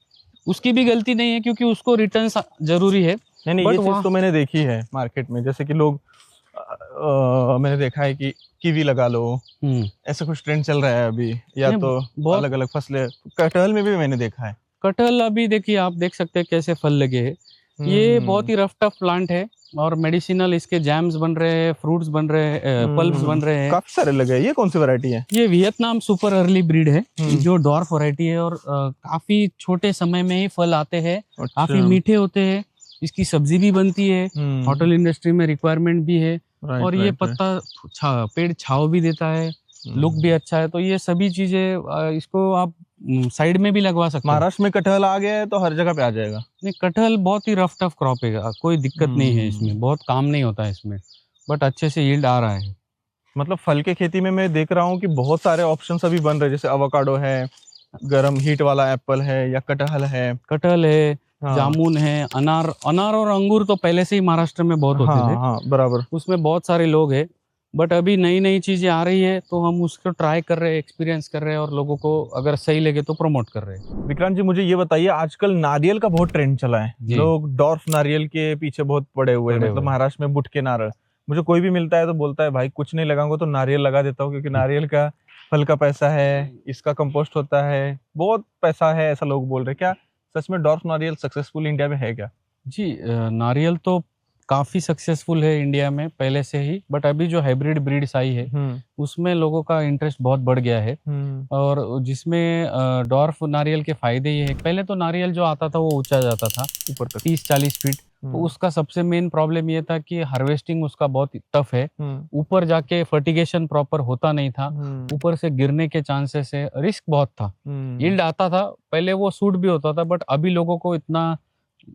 उसकी भी गलती नहीं है, क्योंकि उसको रिटर्न्स जरूरी है। नहीं, ये चीज तो मैंने देखी है मार्केट में। जैसे कि लोग मैंने देखा है कि कीवी लगा लो, ऐसा कुछ ट्रेंड चल रहा है अभी। या तो अलग अलग फसलें, कटहल में भी मैंने देखा है। कटहल अभी देखिए, आप देख सकते हैं कैसे फल लगे हैं। ये बहुत ही रफ टफ प्लांट है और मेडिसिनल इसके जैम्स बन रहे हैं, फ्रूट्स बन रहे हैं, पल्प्स बन रहे हैं। काफी सारे लगे हैं। ये कौन सी वैरायटी है? ये वियतनाम सुपर अर्ली ब्रीड है, जो डॉर्फ वैरायटी है। और काफी छोटे समय में ही फल आते हैं। काफी मीठे होते हैं। इसकी सब्जी भी बनती है, होटल इंडस्ट्री में रिक्वायरमेंट भी है। और ये पत्ता पेड़ छाव भी देता है, लुक भी अच्छा है। तो ये सभी चीजें इसको आप साइड में भी लगवा सकते हैं। महाराष्ट्र में कटहल आ गया है तो हर जगह पे आ जाएगा। नहीं, कटहल बहुत ही रफ टफ क्रॉप है, कोई दिक्कत नहीं है इसमें, बहुत काम नहीं होता है इसमें, बट अच्छे से यील्ड आ रहा है। मतलब फल के खेती में मैं देख रहा हूँ कि बहुत सारे ऑप्शंस अभी बन रहे हैं। जैसे एवोकाडो है, गर्म हीट वाला एप्पल है, या कटहल है, जामुन है, अनार और अंगूर तो पहले से ही महाराष्ट्र में बहुत होते थे। हाँ, बराबर। उसमें बहुत सारे लोग हैं, बट अभी नई नई चीजें आ रही है तो हम उसको ट्राई कर रहे हैं, एक्सपीरियंस कर रहे हैं और लोगों को अगर सही लगे तो प्रमोट कर रहे हैं। विक्रांत जी, मुझे ये बताइए, आजकल नारियल का बहुत ट्रेंड चला है। लोग डॉर्फ नारियल के पीछे बहुत पड़े हुए हैं। मतलब महाराष्ट्र में बुटके नारियल, मुझे कोई भी मिलता है तो बोलता है भाई कुछ नहीं लगाऊंगा तो नारियल लगा देता हूँ, क्योंकि नारियल का फल का पैसा है, इसका कंपोस्ट होता है, बहुत पैसा है ऐसा लोग बोल रहे हैं। क्या सच में डॉर्फ नारियल सक्सेसफुल इंडिया में है क्या? जी, नारियल तो काफ़ी सक्सेसफुल है इंडिया में पहले से ही, बट अभी जो हाइब्रिड ब्रीड्स आई है उसमें लोगों का इंटरेस्ट बहुत बढ़ गया है। और जिसमें डॉर्फ नारियल के फायदे ये है, पहले तो नारियल जो आता था वो ऊंचा जाता था ऊपर तक 30-40 फीट। तो उसका सबसे मेन प्रॉब्लम ये था कि हार्वेस्टिंग उसका बहुत टफ है, ऊपर जाके फर्टिगेशन प्रॉपर होता नहीं था, ऊपर से गिरने के चांसेस है, रिस्क बहुत था। यील्ड आता था पहले, वो सूट भी होता था, बट अभी लोगों को इतना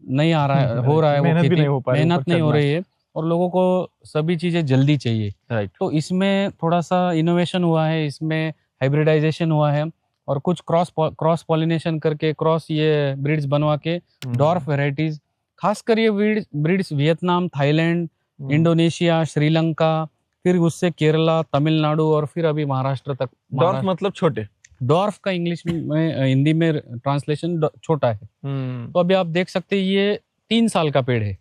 नहीं आ रहा है, हो रहा है वो मेहनत भी खेती, नहीं हो पा रही, मेहनत ऊपर नहीं हो चढ़ना। रही है और लोगों को सभी चीजें जल्दी चाहिए। राइट। तो इसमें थोड़ा सा इनोवेशन हुआ है, इसमें हाइब्रिडाइजेशन हुआ है और कुछ क्रॉस पॉलिनेशन करके क्रॉस ये ब्रीड्स बनवा के डॉर्फ वेराइटीज, खासकर ये breeds Vietnam, Thailand, Indonesia, Sri Lanka, फिर उससे केरला, तमिलनाडु और फिर अभी महाराष्ट्र तक। डॉर्फ मतलब छोटे? डॉर्फ का इंग्लिश में, हिंदी में ट्रांसलेशन छोटा है। तो अभी आप देख सकते हैं ये 3 साल का पेड़ है।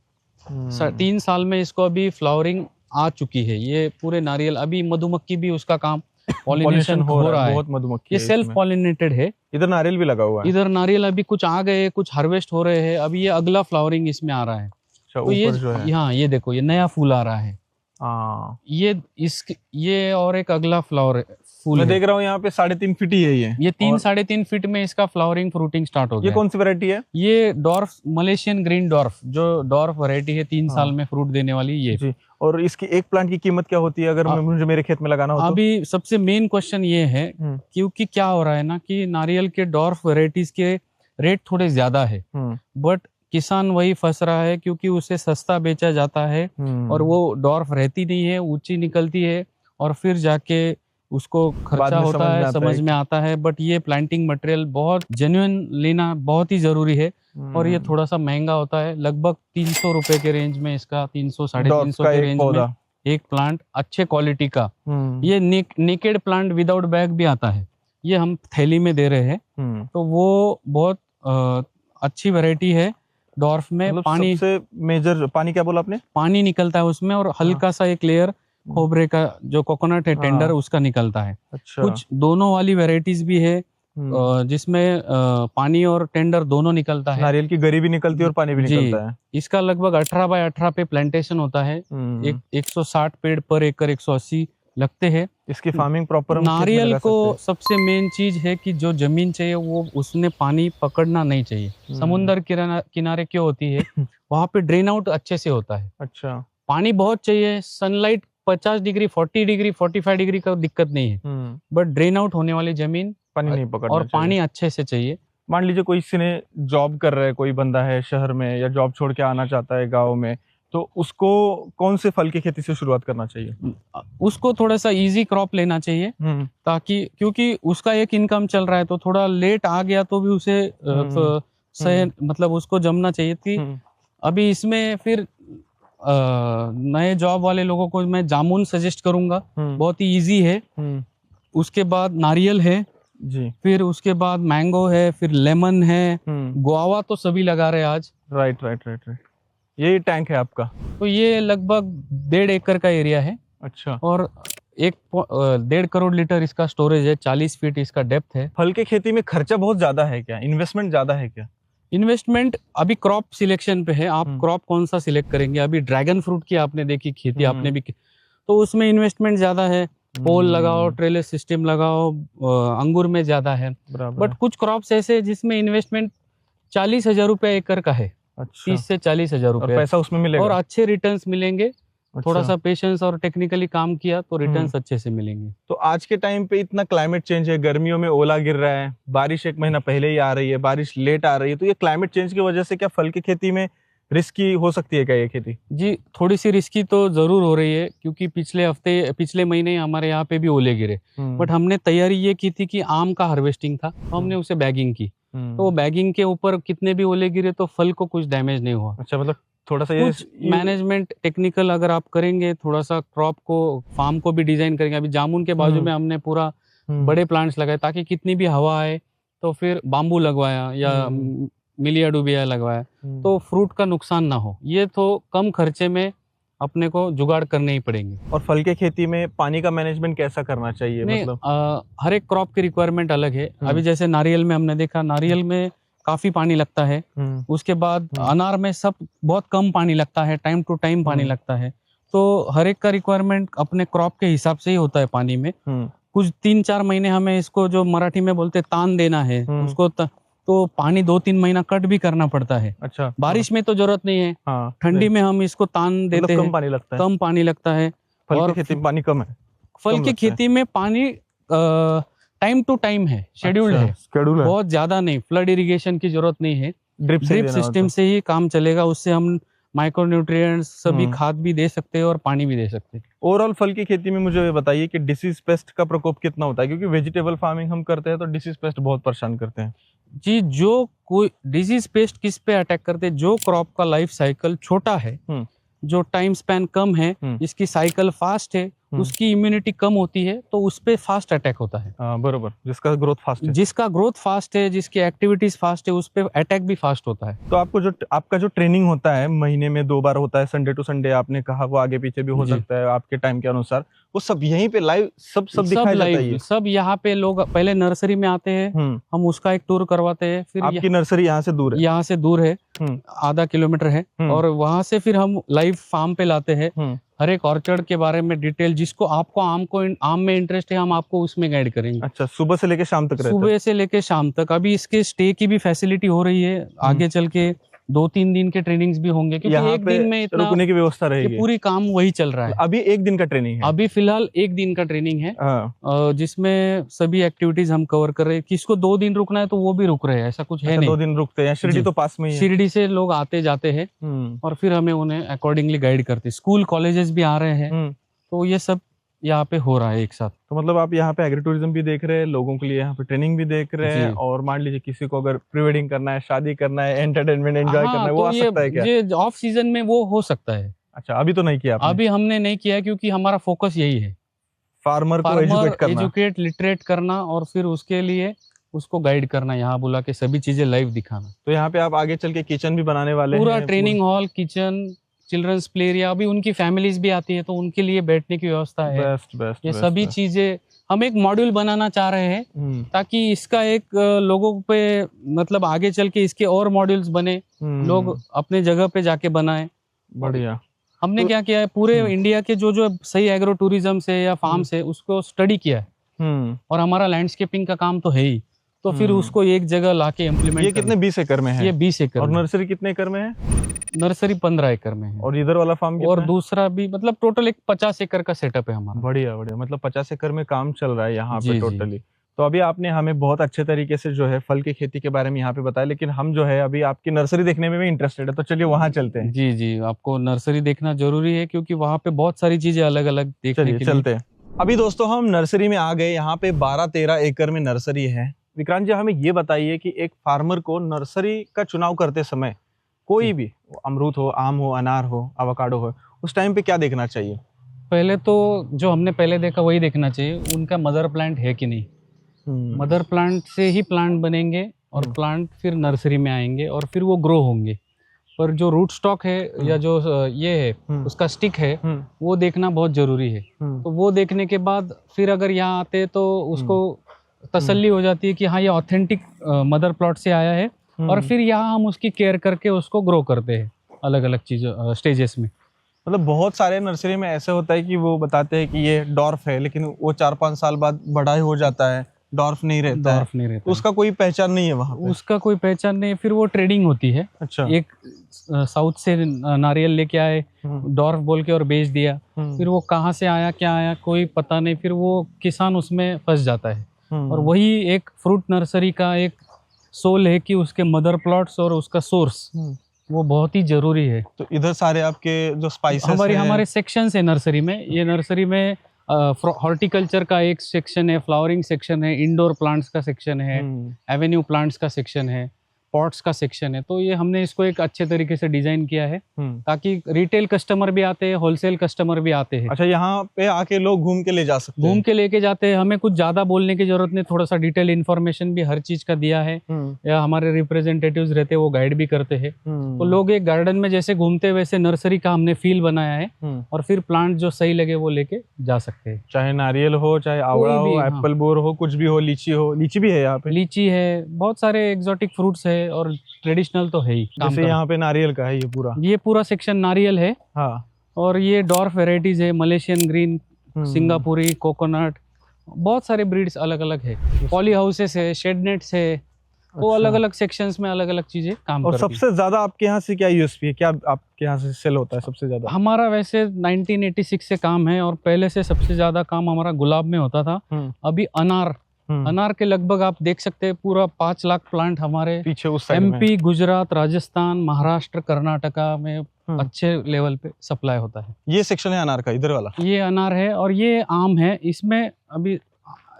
3 साल में इसको अभी फ्लावरिंग आ चुकी है। ये पूरे नारियल, अभी मधुमक्खी भी उसका काम पॉलिनेशन हो रहा है, बहुत मधुमक्खी ये है सेल्फ इसमें। पॉलिनेटेड है। इधर नारियल भी लगा हुआ है। इधर नारियल अभी कुछ आ गए, कुछ हार्वेस्ट हो रहे हैं, अभी ये अगला फ्लावरिंग इसमें आ रहा है। अच्छा, तो ये ऊपर जो है, हाँ ये देखो, ये नया फूल आ रहा है। ये और एक अगला फूल मैं है। देख रहा हूँ यहाँ पे 3.5 फीट ही है ये 3-3.5 फीट में इसका फ्लावरिंग फ्रूटिंग स्टार्ट हो गया। ये कौन सी वैरायटी है? ये डॉर्फ, मलेशियन ग्रीन डॉर्फ, जो डॉर्फ वैरायटी है 3 साल में फ्रूट देने वाली ये जी। और इसकी एक प्लांट की कीमत क्या होती है अगर मुझे मेरे खेत में लगाना हो तो? अभी सबसे मेन क्वेश्चन ये है, क्योंकि क्या हो रहा है ना कि नारियल के डॉर्फ वैरायटीज के रेट थोड़े ज्यादा है, बट किसान वही फंस रहा है क्योंकि उसे सस्ता बेचा जाता है और वो डॉर्फ रहती नहीं है, ऊंची निकलती है और फिर जाके उसको खर्चा होता है, समझ में आता है। बट ये प्लांटिंग मटेरियल बहुत जेन्युइन लेना बहुत ही जरूरी है और ये थोड़ा सा महंगा होता है, लगभग 300 रुपए के रेंज में इसका, 300-350 के रेंज में एक प्लांट अच्छे क्वालिटी का। ये नेकेड प्लांट विदाउट बैग भी आता है, ये हम थैली में दे रहे हैं। तो वो बहुत अच्छी वैरायटी है डॉर्फ में। मतलब पानी सबसे मेजर पानी, क्या बोला आपने? पानी निकलता है उसमें और हल्का सा एक लेयर खोबरे का, जो कोकोनट है टेंडर, उसका निकलता है। अच्छा। कुछ दोनों वाली वैरायटीज भी है जिसमें पानी और टेंडर दोनों निकलता है। नारियल की गरी भी निकलती है और पानी भी निकलता है। इसका लगभग 18 बाय 18 पे प्लांटेशन होता है। 160 पेड़ पर एकड़ 180 लगते हैं। इसकी फार्मिंग प्रॉपर नारियल को सबसे मेन चीज है कि जो जमीन चाहिए वो उसने पानी पकड़ना नहीं चाहिए। समुद्र किनारे क्यों होती है, वहां पे ड्रेन आउट अच्छे से होता है। अच्छा। पानी बहुत चाहिए, सनलाइट 50 डिग्री, 40 डिग्री, 45 डिग्री का दिक्कत नहीं है, बट ड्रेन आउट होने वाली जमीन पानी नहीं पकड़ना और पानी अच्छे से चाहिए। मान लीजिए कोई किसी ने जॉब कर रहा है, कोई बंदा है शहर में या जॉब छोड़ के आना चाहता है गांव में, तो उसको कौन से फल की खेती से शुरुआत करना चाहिए? उसको थोड़ा सा इजी क्रॉप लेना चाहिए, ताकि, क्योंकि उसका एक इनकम चल रहा है, तो थोड़ा लेट आ गया तो भी उसे मतलब उसको जमना चाहिए थी। अभी इसमें फिर नए जॉब वाले लोगों को मैं जामुन सजेस्ट करूंगा, बहुत ही इजी है। उसके बाद नारियल है जी, फिर उसके बाद मैंगो है, फिर लेमन है, गुआवा तो सभी लगा रहे हैं आज। Right right right right. ये टैंक है आपका? तो ये लगभग 1.5 एकड़ का एरिया है। अच्छा। और 1.5 करोड़ लीटर इसका स्टोरेज है, 40 फीट इसका डेप्थ है। फल के खेती में खर्चा बहुत ज्यादा है क्या? इन्वेस्टमेंट ज्यादा है क्या? इन्वेस्टमेंट अभी क्रॉप सिलेक्शन पे है, आप क्रॉप कौन सा सिलेक्ट करेंगे। अभी ड्रैगन फ्रूट की आपने देखी खेती, आपने भी, तो उसमें इन्वेस्टमेंट ज्यादा है। पोल लगाओ, ट्रेलर सिस्टम लगाओ, अंगूर में ज्यादा है। बट कुछ क्रॉप्स ऐसे जिसमें इन्वेस्टमेंट 40,000 रुपए एकड़ का है। अच्छा। 30 से 40,000 रुपए पैसा उसमें मिलेगा और अच्छे रिटर्न्स मिलेंगे। अच्छा। थोड़ा सा पेशेंस और टेक्निकली काम किया तो रिटर्न्स अच्छे से मिलेंगे। तो आज के टाइम पे इतना क्लाइमेट चेंज है, गर्मियों में ओला गिर रहा है, बारिश 1 महीना पहले ही आ रही है, बारिश लेट आ रही है, तो ये क्लाइमेट चेंज की वजह से क्या फल की खेती में रिस्की हो सकती है क्या ये खेती? जी, थोड़ी सी रिस्की तो जरूर हो रही है, क्योंकि पिछले महीने हमारे यहाँ पे भी ओले गिरे। बट हमने तैयारी ये की थी कि आम का हार्वेस्टिंग था, तो हमने उसे बैगिंग की। तो बैगिंग के ऊपर कितने भी ओले गिरे तो फल को कुछ डैमेज नहीं हुआ। अच्छा, मतलब थोड़ा सा ये मैनेजमेंट टेक्निकल अगर आप करेंगे, थोड़ा सा क्रॉप को, फार्म को भी डिजाइन करेंगे। अभी जामुन के बाजू में हमने पूरा बड़े प्लांट्स लगाए ताकि कितनी भी हवा आए, तो फिर बाम्बू लगवाया या मिलिया डुबिया लगवाया, तो फ्रूट का नुकसान ना हो। ये तो कम खर्चे में अपने को जुगाड़ करने ही पड़ेंगे। और फल के खेती में पानी का मैनेजमेंट कैसा करना चाहिए? नहीं, मतलब हर एक क्रॉप की रिक्वायरमेंट अलग है। अभी जैसे नारियल में हमने देखा, नारियल में काफी पानी लगता है। उसके बाद अनार में सब बहुत कम पानी लगता है, टाइम टू टाइम पानी लगता है। तो हर एक का रिक्वायरमेंट अपने क्रॉप के हिसाब से ही होता है पानी में। कुछ 3-4 महीने हमें इसको, जो मराठी में बोलते तान देना है उसको, तो पानी 2-3 महीना कट भी करना पड़ता है। अच्छा, बारिश में तो जरूरत नहीं है। हाँ, ठंडी में हम इसको तान देते हैं, कम पानी लगता है। कम पानी लगता है। फल और की खेती में पानी कम है। फल की खेती में पानी टाइम टू टाइम है, शेड्यूल्ड है, शेड्यूल है। बहुत ज्यादा नहीं। फ्लड इरिगेशन की जरूरत नहीं है, ड्रिप सिस्टम से ही काम चलेगा। उससे हम माइक्रोन्यूट्रिएंट्स सभी खाद भी दे सकते हैं और पानी भी दे सकते हैं। ओवरऑल फल की खेती में मुझे ये बताइए कि डिसीज पेस्ट का प्रकोप कितना होता है, क्योंकि वेजिटेबल फार्मिंग हम करते हैं तो डिसीज पेस्ट बहुत परेशान करते हैं। जी, जो कोई डिजीज पेस्ट किस पे अटैक करते हैं, जो क्रॉप का लाइफ साइकिल छोटा है, जो टाइम स्पैन कम है, इसकी साइकिल फास्ट है, उसकी इम्यूनिटी कम होती है, तो उस पे फास्ट अटैक होता है। बरोबर, जिसका ग्रोथ फास्ट है, जिसका ग्रोथ फास्ट है, जिसकी एक्टिविटीज फास्ट है, उस पे अटैक भी फास्ट होता है। तो आपका जो ट्रेनिंग होता है महीने में 2 बार होता है, संडे टू संडे आपने कहा, वो आगे पीछे भी हो सकता है आपके टाइम के अनुसार, वो सब यहीं पे लाइव सब दिखाया जाता है? सब यहाँ पे लोग पहले नर्सरी में आते हैं, हम उसका एक टूर करवाते हैं। फिर आपकी नर्सरी यहाँ से दूर है? यहाँ से दूर है, आधा किलोमीटर है। और वहां से फिर हम लाइव फार्म पे लाते हैं। हर एक ऑर्चर्ड के बारे में डिटेल, जिसको आपको आम में इंटरेस्ट है, हम आपको उसमें गाइड करेंगे। अच्छा, सुबह से लेके शाम तक? सुबह से लेके शाम तक। अभी इसके स्टे की भी फैसिलिटी हो रही है, आगे चल के 2-3 दिन के ट्रेनिंग्स भी होंगे, क्योंकि एक दिन में इतना रुकने की व्यवस्था रहेगी। पूरी काम वही चल रहा है। अभी 1 दिन का ट्रेनिंग है? अभी फिलहाल 1 दिन का ट्रेनिंग है, जिसमें सभी एक्टिविटीज हम कवर कर रहे हैं। किसको 2 दिन रुकना है तो वो भी रुक रहे हैं, ऐसा कुछ है नहीं। 2 दिन रुकते हैं? शिरडी तो पास में ही है। शिरडी से लोग आते जाते हैं और फिर हमें उन्हें अकॉर्डिंगली गाइड करते हैं। स्कूल कॉलेजेस भी आ रहे हैं, तो ये सब यहाँ पे हो रहा है एक साथ। तो मतलब आप यहाँ पे एग्री टूरिज्म भी देख रहे हैं, लोगों के लिए यहाँ पे ट्रेनिंग भी देख रहे हैं, और मान लीजिए किसी को अगर प्री वेडिंग करना है, शादी करना है, एंटरटेनमेंट एंजॉय करना है, वो आ सकता है क्या? ये ऑफ सीजन में वो हो सकता है। अच्छा, अभी तो नहीं किया आपने? अभी हमने नहीं किया, क्योंकि हमारा फोकस यही है, फार्मर को एजुकेट लिटरेट करना और फिर उसके लिए उसको गाइड करना, यहाँ बुला के सभी चीजें लाइव दिखाना। तो यहाँ पे आप आगे चल के किचन भी बनाने वाले हैं? पूरा training hall, kitchen, children's play area, अभी उनकी फैमिलीज भी आती है तो उनके लिए बैठने की व्यवस्था है। बेस्ट ये सभी चीजें हम एक मॉड्यूल बनाना चाह रहे हैं, ताकि इसका एक लोगों पे, मतलब आगे चल के इसके और मॉड्यूल्स बने, लोग अपने जगह पे जाके बनाए। बढ़िया। हमने क्या किया है, पूरे इंडिया के जो सही एग्रो टूरिज्म से या फार्म से उसको स्टडी किया है, और हमारा लैंडस्केपिंग का काम तो है ही, तो फिर उसको एक जगह लाके इम्प्लीमेंट। ये कितने 20 एकड़ में है? ये 20 एकड़। और नर्सरी कितने एकड़ में है? नर्सरी 15 एकड़ में है। और इधर वाला फार्म और दूसरा भी, मतलब टोटल एक 50 एकड़ का सेटअप है हमारा। बढ़िया, मतलब 50 एकड़ में काम चल रहा है यहाँ पे टोटली। तो अभी आपने हमें बहुत अच्छे तरीके से जो है फल की खेती के बारे में यहाँ पे बताया, लेकिन हम जो है अभी आपकी नर्सरी देखने में भी इंटरेस्टेड है, तो चलिए वहाँ चलते हैं। जी, आपको नर्सरी देखना जरूरी है, क्योंकि वहाँ पे बहुत सारी चीजें अलग अलग देखने के लिए। चलते हैं। अभी दोस्तों हम नर्सरी में आ गए। यहाँ पे 12-13 एकड़ में नर्सरी है। विक्रांत जी, हमें ये बताइए कि एक फार्मर को नर्सरी का चुनाव करते समय, कोई भी अमरूद हो, आम हो, अनार हो, अवोकाडो हो, उस टाइम पे क्या देखना चाहिए? पहले तो जो हमने पहले देखा वही देखना चाहिए, उनका मदर प्लांट है कि नहीं। मदर प्लांट से ही प्लांट बनेंगे, और प्लांट फिर नर्सरी में आएंगे और फिर वो ग्रो होंगे। पर जो रूट स्टॉक है या जो ये है उसका स्टिक है, वो देखना बहुत जरूरी है। तो वो देखने के बाद फिर अगर यहाँ आते तो उसको तसल्ली हो जाती है कि हाँ, ये ऑथेंटिक मदर प्लॉट से आया है, और फिर यहाँ हम उसकी केयर करके उसको ग्रो करते हैं अलग अलग चीजों स्टेजेस में। मतलब बहुत सारे नर्सरी में ऐसे होता है कि वो बताते हैं कि ये डॉर्फ है, लेकिन वो 4-5 साल बाद बड़ा ही हो जाता है, डॉर्फ नहीं रहता है। उसका कोई पहचान नहीं है वहाँ पे? उसका कोई पहचान नहीं है, फिर वो ट्रेडिंग होती है। अच्छा। एक साउथ से नारियल लेके आए डॉर्फ बोल के और बेच दिया, फिर वो कहाँ से आया क्या आया कोई पता नहीं, फिर वो किसान उसमें फंस जाता है। और वही एक फ्रूट नर्सरी का एक सोल है कि उसके मदर प्लॉट्स और उसका सोर्स वो बहुत ही जरूरी है। तो इधर सारे आपके जो स्पाइसेस हमारे सेक्शन है नर्सरी में। ये नर्सरी में हॉर्टिकल्चर का एक सेक्शन है, फ्लावरिंग सेक्शन है, इंडोर प्लांट्स का सेक्शन है, एवेन्यू प्लांट्स का सेक्शन है, पॉट्स का सेक्शन है, तो ये हमने इसको एक अच्छे तरीके से डिजाइन किया है ताकि रिटेल कस्टमर भी आते हैं, होलसेल कस्टमर भी आते हैं। अच्छा, यहाँ पे आके लोग घूम के ले जा सकते हैं? घूम के लेके जाते हैं, हमें कुछ ज्यादा बोलने की जरूरत नहीं, थोड़ा सा डिटेल इन्फॉर्मेशन भी हर चीज का दिया है, या हमारे रिप्रेजेंटेटिव्स रहते हैं वो गाइड भी करते हैं। तो लोग एक गार्डन में जैसे घूमते वैसे नर्सरी का हमने फील बनाया है, और फिर प्लांट जो सही लगे वो लेके जा सकते हैं। चाहे नारियल हो, चाहे आवड़ा हो, एप्पल बोर हो, कुछ भी हो, लीची भी है यहाँ पे? लीची है, बहुत सारे एग्जॉटिक फ्रूट्स है, और ट्रेडिशनल तो है ही। जैसे यहाँ पे नारियल का है ये पूरा सेक्शन नारियल है। हाँ। और ये डॉर्फ वेराइटीज है, मलेशियन ग्रीन, सिंगापुरी, कोकोनट, बहुत सारे ब्रीड्स अलग अलग है। पॉली हाउसेस है, शेड नेट्स है, वो अलग अलग सेक्शंस में अलग अलग चीजें काम करती है। और सबसे ज्यादा आपके यहाँ से क्या यूएसपी है, क्या आपके यहाँ से सेल होता है सबसे ज्यादा? हमारा वैसे 1986 से काम है, और पहले से सबसे ज्यादा काम हमारा गुलाब में होता था। अभी अनार के लगभग आप देख सकते हैं पूरा 5 लाख प्लांट हमारे पीछे उस साइड MP, गुजरात, राजस्थान, महाराष्ट्र, कर्नाटका में अच्छे लेवल पे सप्लाई होता है। ये सेक्शन है अनार का, इधर वाला? ये अनार है, और ये आम है। इसमें अभी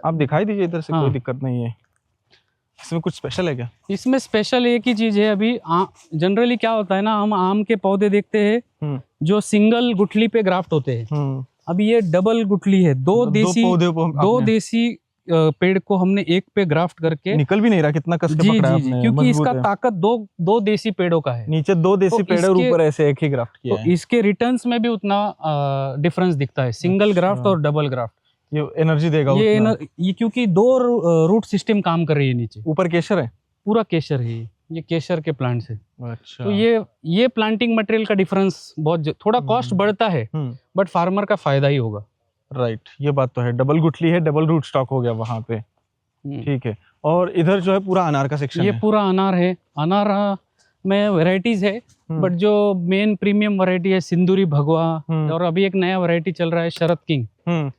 आप दिखाई दीजिए इधर से। कोई दिक्कत नहीं है। इसमें कुछ स्पेशल है क्या? इसमें स्पेशल एक ही चीज है। अभी जनरली क्या होता है ना, हम आम के पौधे देखते हैं जो सिंगल गुठली पे ग्राफ्ट होते हैं। अभी ये डबल गुठली है, दो देसी पेड़ को हमने एक पे ग्राफ्ट करके। निकल भी नहीं रहा, कितना कस के पकड़ा आपने। क्योंकि इसका ताकत दो देसी पेड़ों का है। नीचे 2 देसी पेड़ और ऊपर ऐसे एक ही ग्राफ्ट किया है। इसके रिटर्न्स में भी उतना डिफरेंस दिखता है, सिंगल ग्राफ्ट और डबल ग्राफ्ट। ये एनर्जी देगा ये क्योंकि 2 रूट सिस्टम काम कर रही है नीचे। ऊपर केसर है, पूरा केसर है, ये केसर के प्लांट्स है। अच्छा। तो ये प्लांटिंग मटेरियल का डिफरेंस बहुत, थोड़ा कॉस्ट बढ़ता है, बट फार्मर का फायदा ही होगा। राइट, ये बात तो है। डबल गुठली है, डबल रूट स्टॉक हो गया वहां पे। ठीक है। और इधर जो है पूरा अनार का सेक्शन है। पूरा अनार है। अनार में वैरायटीज है, बट जो मेन प्रीमियम वैरायटी है सिंदूरी भगवा, और अभी एक नया वैरायटी चल रहा है शरद किंग।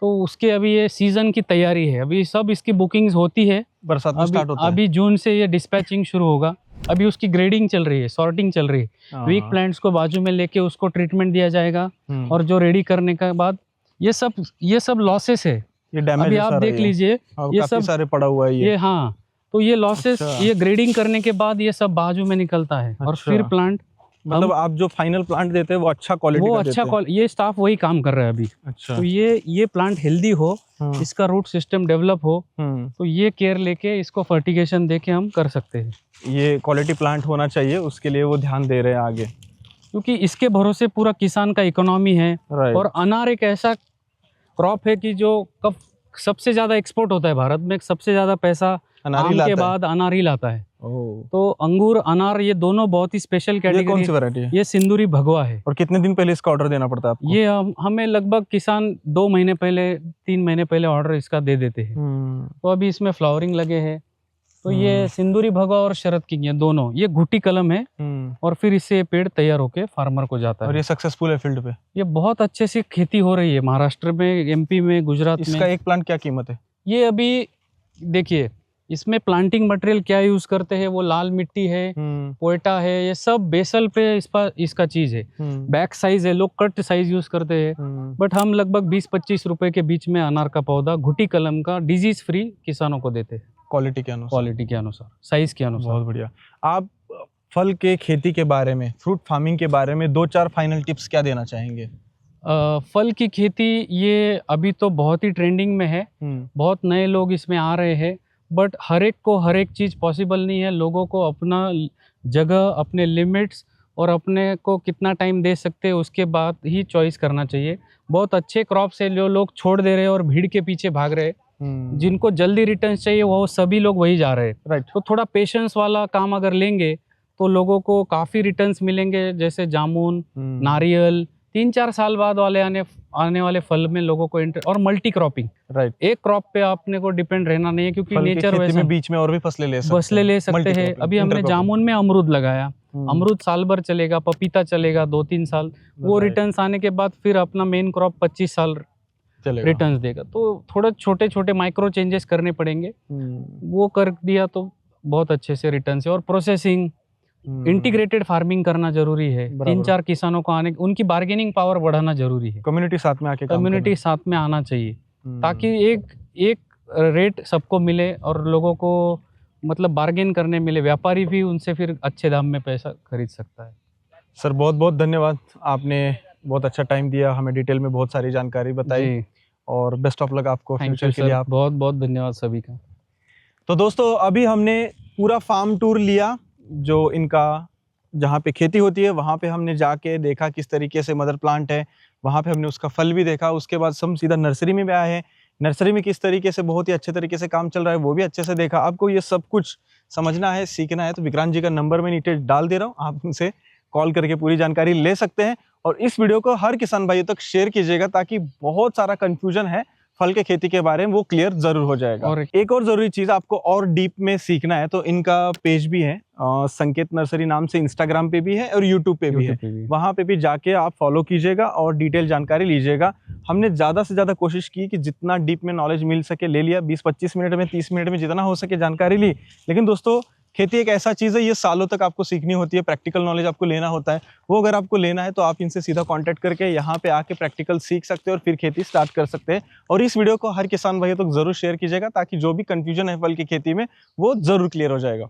तो उसके अभी ये सीजन की तैयारी है, अभी सब इसकी बुकिंग्स होती है। बरसात में स्टार्ट होता है। अभी जून से ये डिस्पैचिंग शुरू होगा। अभी उसकी ग्रेडिंग चल रही है, सॉर्टिंग चल रही है। वीक प्लांट्स को बाजू में लेके उसको ट्रीटमेंट दिया जाएगा, और जो रेडी करने के बाद ये सब लॉसेस है। ये डैमेज अभी आप देख लीजिए, ये सब सारे पड़ा हुआ है ये। हाँ, तो ये लॉसेस, ये ग्रेडिंग करने के बाद ये सब बाजू में निकलता है। और फिर प्लांट, मतलब आप जो फाइनल प्लांट देते हैं वो अच्छा क्वालिटी का देते हैं। ये स्टाफ वही काम कर रहा है अभी। अच्छा। तो ये प्लांट हेल्दी हो, इसका रूट सिस्टम डेवलप हो, तो ये केयर लेके इसको फर्टिगेशन देके हम कर सकते हैं। ये क्वालिटी प्लांट होना चाहिए, उसके लिए वो ध्यान दे रहे हैं आगे, क्योंकि इसके भरोसे पूरा किसान का इकोनॉमी है। और अनार एक ऐसा क्रॉप है कि जो कब सबसे ज्यादा एक्सपोर्ट होता है भारत में, सबसे ज्यादा पैसा आम के बाद अनार ही लाता है। तो अंगूर, अनार, ये दोनों बहुत ही स्पेशल कैटेगरी। कौन सी वैरायटी है? ये सिंदूरी भगवा है। और कितने दिन पहले इसका ऑर्डर देना पड़ता है आपको? ये हमें लगभग किसान 2 महीने पहले, 3 महीने पहले ऑर्डर इसका दे देते हैं। तो अभी इसमें फ्लावरिंग लगे हैं। तो ये सिंदूरी भगवा और शरद किंग, ये दोनों, ये घुटी कलम है, और फिर इससे पेड़ तैयार होके फार्मर को जाता है। और ये सक्सेसफुल है फील्ड पे? ये बहुत अच्छे से खेती हो रही है महाराष्ट्र में, MP में, गुजरात में। इसका एक प्लांट क्या कीमत है? ये अभी देखिए, इसमें प्लांटिंग मटेरियल क्या यूज करते हैं, वो लाल मिट्टी है, पोएटा है, ये सब बेसल पे इसका चीज है। बैक साइज है, लोग कट साइज यूज करते हैं, बट हम लगभग 20-25 रुपए के बीच में अनार का पौधा घुटी कलम का डिजीज फ्री किसानों को देते हैं। क्वालिटी के अनुसार, साइज के अनुसार। बहुत बढ़िया। आप फल के खेती के बारे में, फ्रूट फार्मिंग के बारे में 2-4 फाइनल टिप्स क्या देना चाहेंगे? फल की खेती ये अभी तो बहुत ही ट्रेंडिंग में है, बहुत नए लोग इसमें आ रहे हैं, बट हर एक चीज़ पॉसिबल नहीं है। लोगों को अपना जगह, अपने लिमिट्स और अपने को कितना टाइम दे सकते हैं उसके बाद ही चॉइस करना चाहिए। बहुत अच्छे क्रॉप्स है जो लोग छोड़ दे रहे हैं और भीड़ के पीछे भाग रहे हैं। जिनको जल्दी रिटर्न्स चाहिए वो सभी लोग वही जा रहे हैं। राइट। तो थोड़ा पेशेंस वाला काम अगर लेंगे तो लोगों को काफ़ी रिटर्न्स मिलेंगे, जैसे जामुन, नारियल। 3-4 साल बाद आने वाले फल में लोगों को और मल्टी क्रॉपिंग। राइट। एक क्रॉप पे आपने को डिपेंड रहना नहीं है, क्योंकि नेचर वैसे में बीच में और भी फसलें ले सकते हैं। अभी हमने जामुन में अमरूद लगाया, अमरूद साल भर चलेगा, पपीता चलेगा 2-3 साल, वो रिटर्न्स आने के बाद फिर अपना मेन क्रॉप 25 साल रिटर्न्स देगा। तो थोड़ा छोटे छोटे माइक्रो चेंजेस करने पड़ेंगे, वो कर दिया तो बहुत अच्छे से रिटर्न्स है। और प्रोसेसिंग, इंटीग्रेटेड फार्मिंग करना जरूरी है। 3-4 किसानों को आने, उनकी बार्गेनिंग पावर बढ़ाना जरूरी है। कम्युनिटी साथ में आना चाहिए, ताकि एक रेट सबको मिले और लोगों को मतलब बार्गेन करने मिले, व्यापारी भी उनसे फिर अच्छे दाम में पैसा खरीद सकता है। सर बहुत बहुत धन्यवाद, आपने बहुत अच्छा टाइम दिया, हमें डिटेल में बहुत सारी जानकारी बताई जी, और बेस्ट ऑफ लक आपको थैंक फ्यूचर यू के लिए। सर, आप बहुत बहुत धन्यवाद सभी का। तो दोस्तों अभी हमने पूरा फार्म टूर लिया, जो इनका जहाँ पे खेती होती है वहाँ पे हमने जाके देखा किस तरीके से मदर प्लांट है, वहाँ पे हमने उसका फल भी देखा। उसके बाद हम सीधा नर्सरी में भी आए हैं, नर्सरी में किस तरीके से बहुत ही अच्छे तरीके से काम चल रहा है वो भी अच्छे से देखा। आपको ये सब कुछ समझना है, सीखना है तो विक्रांत जी का नंबर मैं नीचे डाल दे रहा हूँ, आप उनसे कॉल करके पूरी जानकारी ले सकते हैं। और इस वीडियो को हर किसान भाइयों तक शेयर कीजिएगा ताकि बहुत सारा कंफ्यूजन है फल के खेती के बारे में वो क्लियर जरूर हो जाएगा। और एक और जरूरी चीज आपको और डीप में सीखना है तो इनका पेज भी है, संकेत नर्सरी नाम से, इंस्टाग्राम पे भी है और यूट्यूब पे भी है। यूट्यूब पे भी। वहां पे भी जाके आप फॉलो कीजिएगा और डिटेल जानकारी लीजिएगा। हमने ज्यादा से ज्यादा कोशिश की कि जितना डीप में नॉलेज मिल सके ले लिया, 20-25 मिनट में 30 मिनट में जितना हो सके जानकारी ली। लेकिन दोस्तों खेती एक ऐसा चीज है, ये सालों तक आपको सीखनी होती है, प्रैक्टिकल नॉलेज आपको लेना होता है। वो अगर आपको लेना है तो आप इनसे सीधा कांटेक्ट करके यहाँ पे आके प्रैक्टिकल सीख सकते हैं और फिर खेती स्टार्ट कर सकते हैं। और इस वीडियो को हर किसान भाइयों तक जरूर शेयर कीजिएगा ताकि जो भी कंफ्यूजन है फल की खेती में वो जरूर क्लियर हो जाएगा।